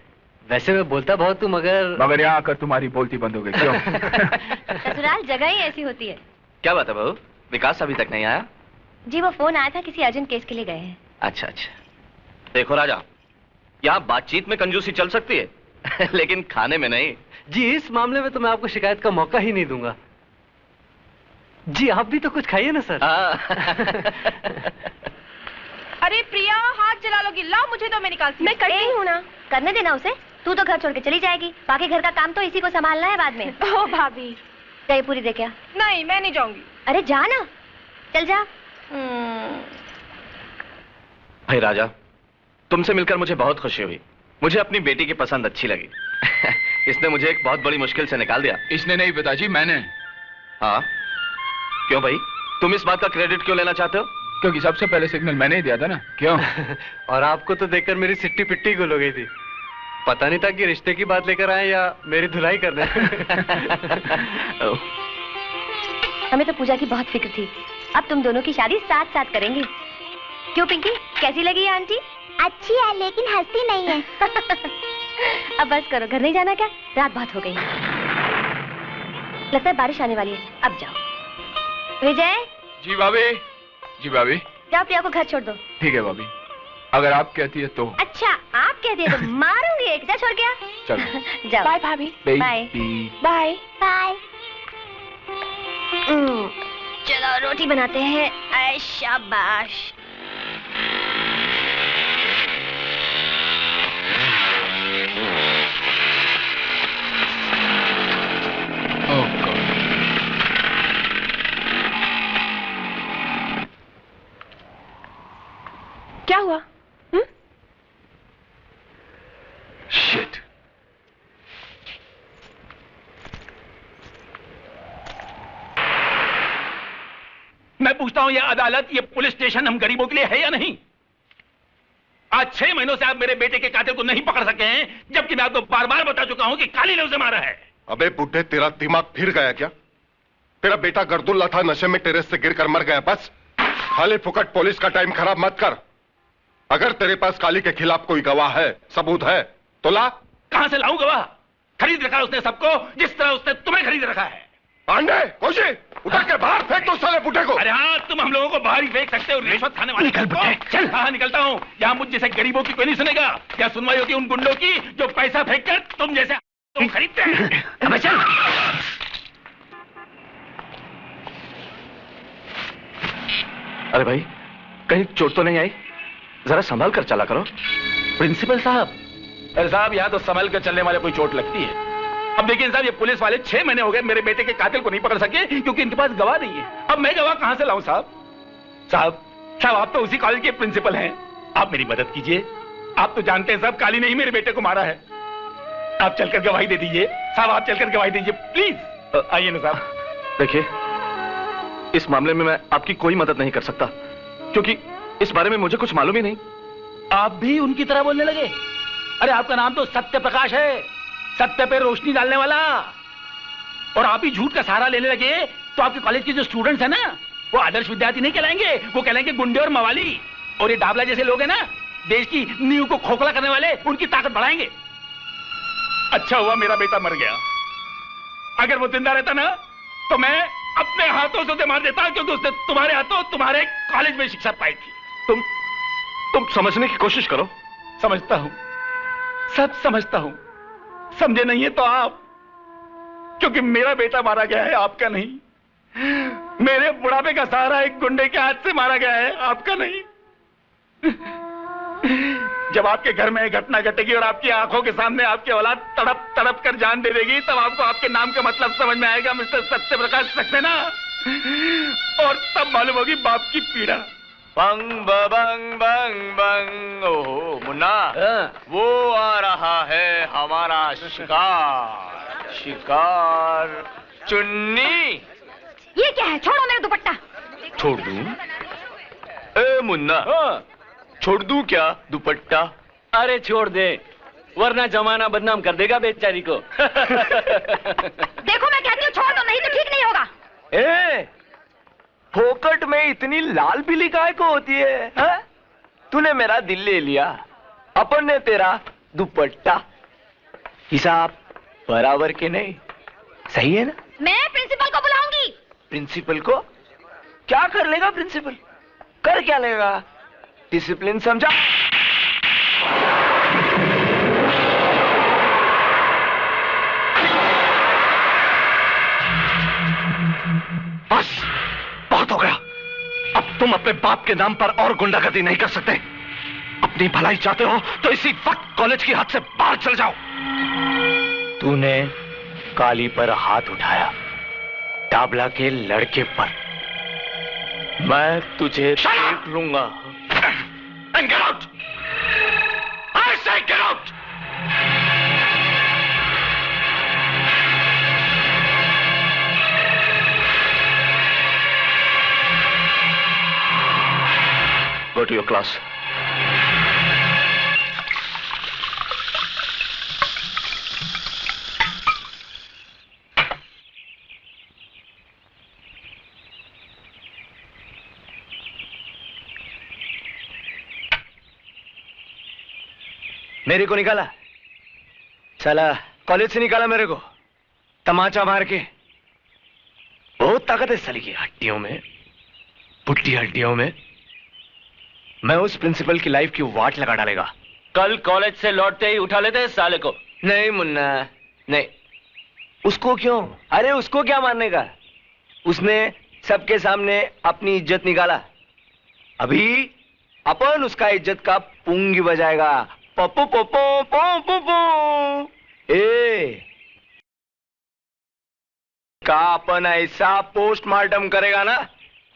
वैसे मैं बोलता बहुत हूँ मगर यहाँ आकर तुम्हारी बोलती बंद हो गई क्यों? ससुराल जगह ही ऐसी होती है। क्या बात है बहू, विकास अभी तक नहीं आया? जी वो फोन आया था, किसी अर्जेंट केस के लिए गए हैं। अच्छा अच्छा। देखो राजा, यहाँ बातचीत में कंजूसी चल सकती है लेकिन खाने में नहीं। जी इस मामले में तो मैं आपको शिकायत का मौका ही नहीं दूंगा। जी आप भी तो कुछ खाइए ना सर। अरे प्रिया हाथ जला लोगी, लाओ मुझे दो, मैं निकालती। मैं करती हूँ ना, करने देना उसे। तू तो घर छोड़ के चली जाएगी, बाकी घर का काम तो इसी को संभालना है बाद में। ओ भाभी, दही पूरी दे क्या? नहीं मैं नहीं जाऊंगी। अरे जा ना, चल जा। भाई राजा, तुमसे मिलकर मुझे बहुत खुशी हुई। मुझे अपनी बेटी की पसंद अच्छी लगी इसने मुझे एक बहुत बड़ी मुश्किल से निकाल दिया। इसने नहीं पिताजी, मैंने। हाँ क्यों भाई, तुम इस बात का क्रेडिट क्यों लेना चाहते हो? क्योंकि सबसे पहले सिग्नल मैंने ही दिया था ना। क्यों? और आपको तो देखकर मेरी सिट्टी पिट्टी गुल हो गई थी। पता नहीं था कि रिश्ते की बात लेकर आए या मेरी धुलाई करने। हमें तो पूजा की बहुत फिक्र थी, अब तुम दोनों की शादी साथ साथ करेंगे। क्यों पिंकी, कैसी लगी है आंटी? अच्छी है लेकिन हंसती नहीं है। अब बस करो, घर नहीं जाना क्या? रात बहुत हो गई, लगता है बारिश आने वाली है। अब जाओ। विजय। जी भाभी। जी भाभी। जाओ प्रिया को घर छोड़ दो। ठीक है भाभी, अगर आप कहती है तो। अच्छा आप कहती है तो मारूंगी एक। जा छोड़ गया। चलो जाओ। बाय भाभी। Bye bye bye. चलो रोटी बनाते हैं। ऐ शाबाश। क्या हुआ? शिट। मैं पूछता हूं, यह अदालत, यह पुलिस स्टेशन हम गरीबों के लिए है या नहीं? आज 6 महीनों से आप मेरे बेटे के कातिल को नहीं पकड़ सके हैं, जबकि मैं आपको बार बार बता चुका हूं कि काली ने उसे मारा है। अबे बुड्ढे, तेरा दिमाग फिर गया क्या? तेरा बेटा गर्दुल्ला था, नशे में टेरेस से गिरकर मर गया। बस खाली फुकट पुलिस का टाइम खराब मत कर। अगर तेरे पास काली के खिलाफ कोई गवाह है, सबूत है तो ला। कहां से लाऊं गवाह? खरीद रखा उसने सबको, जिस तरह उसने तुम्हें खरीद रखा है। पांडे, कोशी, उठा के बाहर फेंक दो साले बुड्ढे को। अरे हाँ, तुम हम लोगों को बाहर ही फेंक सकते हो, रिश्वत खाने वाले। निकल बुड्ढे, चल। हाँ निकलता हूँ। यहाँ मुझ जैसे गरीबों की कोई नहीं सुनेगा। क्या सुनवाई होती उन गुंडों की जो पैसा फेंक कर तुम जैसे तुम खरीदते हैं। अबे चल। अरे भाई, कहीं चोट तो नहीं आई? जरा संभाल कर चला करो। प्रिंसिपल साहब। अरे साहब, यहाँ तो संभल कर चलने वाले कोई चोट लगती है। अब देखिए साहब, ये पुलिस वाले 6 महीने हो गए मेरे बेटे के कातिल को नहीं पकड़ सके क्योंकि इनके पास गवाह नहीं है। अब मैं गवाह कहां से लाऊं साहब? साहब आप तो उसी कॉलेज के प्रिंसिपल हैं, आप मेरी मदद कीजिए। आप तो जानते हैं साहब, काली ने ही मेरे बेटे को मारा है। आप चलकर गवाही दे दीजिए साहब, आप चलकर गवाही दीजिए प्लीज। आइए ना साहब। देखिए, इस मामले में मैं आपकी कोई मदद नहीं कर सकता क्योंकि इस बारे में मुझे कुछ मालूम ही नहीं। आप भी उनकी तरह बोलने लगे? अरे आपका नाम तो सत्य प्रकाश है, सत्य पे रोशनी डालने वाला। और आप ही झूठ का सहारा लेने लगे तो आपके कॉलेज के जो स्टूडेंट्स हैं ना, वो आदर्श विद्यार्थी नहीं कहलाएंगे, वो कहलाएंगे गुंडे और मवाली। और ये डाबला जैसे लोग हैं ना, देश की नींव को खोखला करने वाले, उनकी ताकत बढ़ाएंगे। अच्छा हुआ मेरा बेटा मर गया, अगर वो जिंदा रहता ना तो मैं अपने हाथों से उसे मार देता, क्योंकि उसने तुम्हारे हाथों तुम्हारे कॉलेज में शिक्षा पाई थी। तुम समझने की कोशिश करो। समझता हूं, सब समझता हूं। समझे नहीं है तो आप, क्योंकि मेरा बेटा मारा गया है, आपका नहीं। मेरे बुढ़ापे का सहारा एक गुंडे के हाथ से मारा गया है, आपका नहीं। जब आपके घर में घटना घटेगी और आपकी आंखों के सामने आपकी औलाद तड़प तड़प कर जान दे देगी, तब आपको आपके नाम का मतलब समझ में आएगा मिस्टर सत्य प्रकाश सक्सेना। और तब मालूम होगी बाप की पीड़ा। बंग बंग बंग बंग। ओहो मुन्ना, वो आ रहा है हमारा शिकार। शिकार चुन्नी। ये क्या है? छोड़ो मेरा दुपट्टा। छोड़ दूं? ए मुन्ना, छोड़ दूं क्या दुपट्टा? अरे छोड़ दे, वरना जमाना बदनाम कर देगा बेचारी को। देखो मैं कहती हूँ छोड़ दो, नहीं तो ठीक नहीं होगा। ए, फोकट में इतनी लाल पीली काय को होती है, हा? तूने मेरा दिल ले लिया, अपन ने तेरा दुपट्टा। हिसाब बराबर के नहीं, सही है ना? मैं प्रिंसिपल को बुलाऊंगी। प्रिंसिपल को? क्या कर लेगा प्रिंसिपल? कर क्या लेगा? डिसिप्लिन समझा? बस बहुत हो गया। अब तुम अपने बाप के नाम पर और गुंडागर्दी नहीं कर सकते। अपनी भलाई चाहते हो तो इसी वक्त कॉलेज की हद से बाहर चल जाओ। तूने काली पर हाथ उठाया, डाबला के लड़के पर। मैं तुझे देख लूंगा। And get out! I say get out! Go to your class. मेरे को निकाला, साला कॉलेज से निकाला मेरे को तमाचा मार के। बहुत ताकत है साली की हड्डियों में, पुट्टी हड्डियों में। मैं उस प्रिंसिपल की लाइफ की वाट लगा डालेगा। कल कॉलेज से लौटते ही उठा लेते हैं साले को। नहीं मुन्ना नहीं। उसको क्यों? अरे उसको क्या मारने का? उसने सबके सामने अपनी इज्जत निकाला। अभी अपन उसका इज्जत का पुंगी बजाएगा। पप्पू पप्पू पप्पू पप्पू। ए का अपन ऐसा पोस्टमार्टम करेगा ना,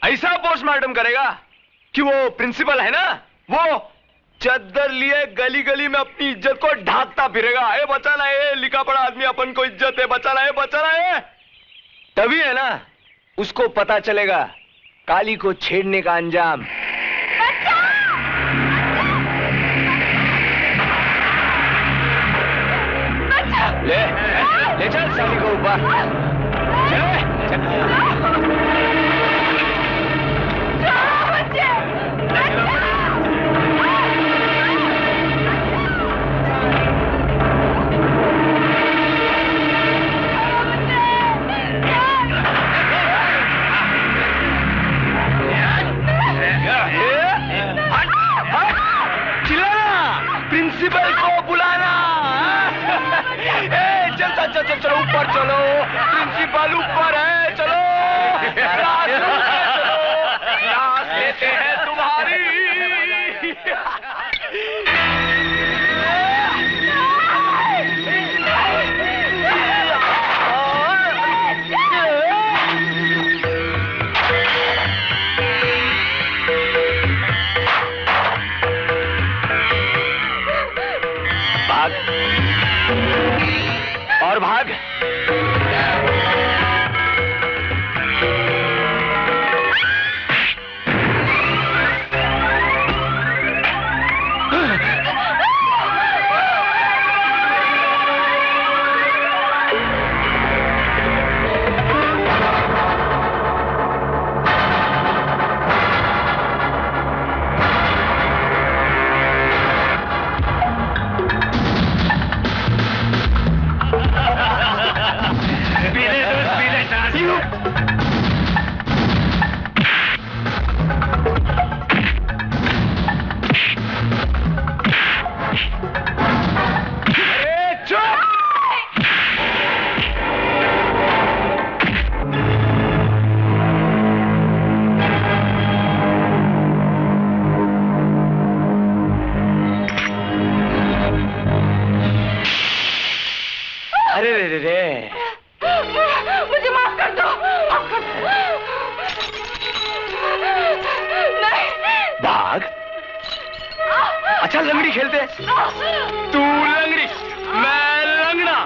ऐसा पोस्टमार्टम करेगा कि वो प्रिंसिपल है ना, वो चद्दर लिए गली गली में अपनी इज्जत को ढांकता फिरेगा। ए बचाना है, लिखा पड़ा आदमी अपन को इज्जत है, बचाना है बचाना है। तभी है ना उसको पता चलेगा काली को छेड़ने का अंजाम। ले ले चल साली को ऊपर। प्रिंसिपल को बुलाना। चलो ऊपर चलो, प्रिंसिपल ऊपर है, चलो क्लास लेते हैं तुम्हारी। भाग और भाग। अच्छा लंगड़ी खेलते हैं। तू लंगड़ी, मैं लंगड़ा।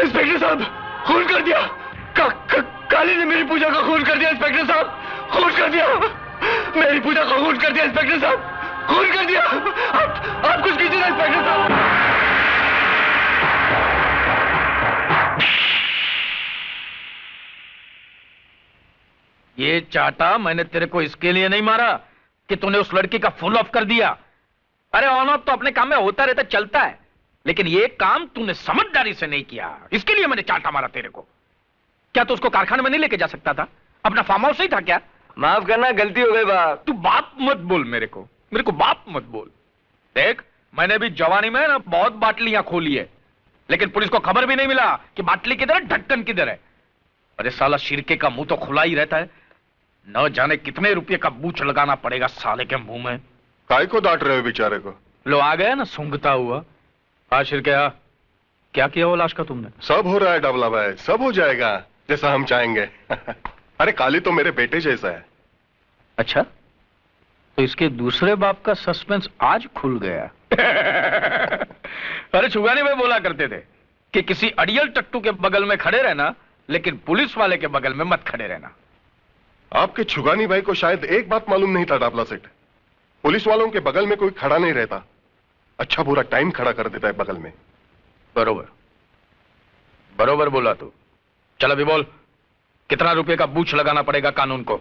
इंस्पेक्टर साहब, खून कर दिया। काली ने मेरी पूजा का खून कर दिया इंस्पेक्टर साहब, खून कर दिया। मेरी पूजा का खून कर दिया इंस्पेक्टर साहब, खून कर दिया। आप कुछ कीजिए ना इंस्पेक्टर साहब। ये चाटा मैंने तेरे को इसके लिए नहीं मारा कि तूने उस लड़की का फुल ऑफ कर दिया। अरे ऑन ऑफ तो अपने काम में होता रहता, चलता है, लेकिन ये काम तूने समझदारी से नहीं किया, इसके लिए मैंने चाटा मारा तेरे को। क्या तू उसको कारखाने में नहीं लेके जा सकता था? अपना फार्म हाउस ही था क्या? माफ करना, गलती हो गई बाप। तू बाप मत बोल मेरे को बाप मत बोल। देख, मैंने भी जवानी में ना बहुत बाटलियां खोली है, लेकिन पुलिस को खबर भी नहीं मिला कि बाटली किधर है, ढक्कन किधर है। अरे साला शिरके का मुंह तो खुला ही रहता है, न जाने कितने रुपए का बूच लगाना पड़ेगा साले के मुंह में। काय को डांट रहे हो बेचारे को? लो आ गया ना सूंघता हुआ। शिरके, क्या किया वो लाश का तुमने? सब हो रहा है डबला भाई, सब हो जाएगा जैसा हम चाहेंगे। अरे काली तो मेरे बेटे जैसा है। अच्छा, तो इसके दूसरे बाप का सस्पेंस आज खुल गया। अरे छुगानी भाई बोला करते थे कि किसी अड़ियल टट्टू के बगल में खड़े रहना, लेकिन पुलिस वाले के बगल में मत खड़े रहना। आपके छुगानी भाई को शायद एक बात मालूम नहीं था डाबला सेठ, पुलिस वालों के बगल में कोई खड़ा नहीं रहता, अच्छा बुरा टाइम खड़ा कर देता है बगल में। बरोबर बरोबर बोला तू। चल अभी बोल, कितना रुपए का बूच लगाना पड़ेगा कानून को?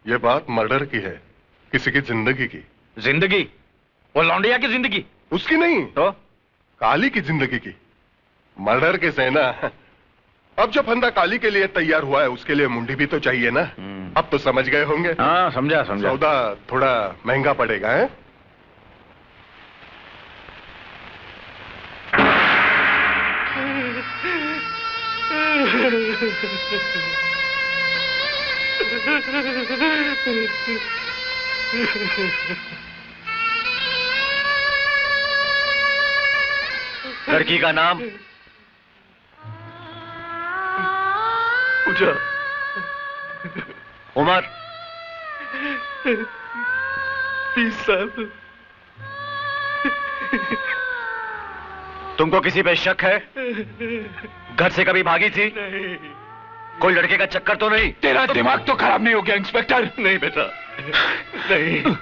यह बात मर्डर की है, किसी की जिंदगी की। जिंदगी? वो लौंडिया की जिंदगी? उसकी नहीं तो काली की जिंदगी की। मर्डर के से ना, अब जो फंदा काली के लिए तैयार हुआ है उसके लिए मुंडी भी तो चाहिए ना। अब तो समझ गए होंगे। हाँ समझा। सौदा थोड़ा महंगा पड़ेगा है? लड़की का नाम? पूजा। उम्र? 20 साल। तुमको किसी पे शक है? घर से कभी भागी थी? नहीं। कोई लड़के का चक्कर तो नहीं? तेरा दिमाग तो खराब नहीं हो गया इंस्पेक्टर? नहीं बेटा, नहीं।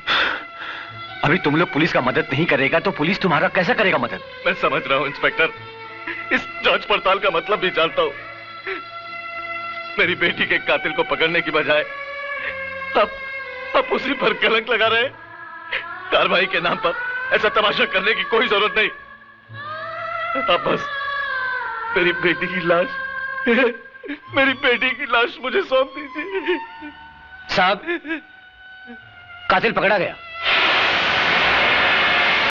अभी तुम लोग पुलिस का मदद नहीं करेगा तो पुलिस तुम्हारा कैसा करेगा मदद? मैं समझ रहा हूं इंस्पेक्टर, इस जांच पड़ताल का मतलब भी जानता हूं। मेरी बेटी के कातिल को पकड़ने की बजाय आप उसी पर कलंक लगा रहे। कार्रवाई के नाम पर ऐसा तमाशा करने की कोई जरूरत नहीं। आप बस मेरी बेटी की लाश मुझे सौंप दीजिए। साहब, कातिल पकड़ा गया।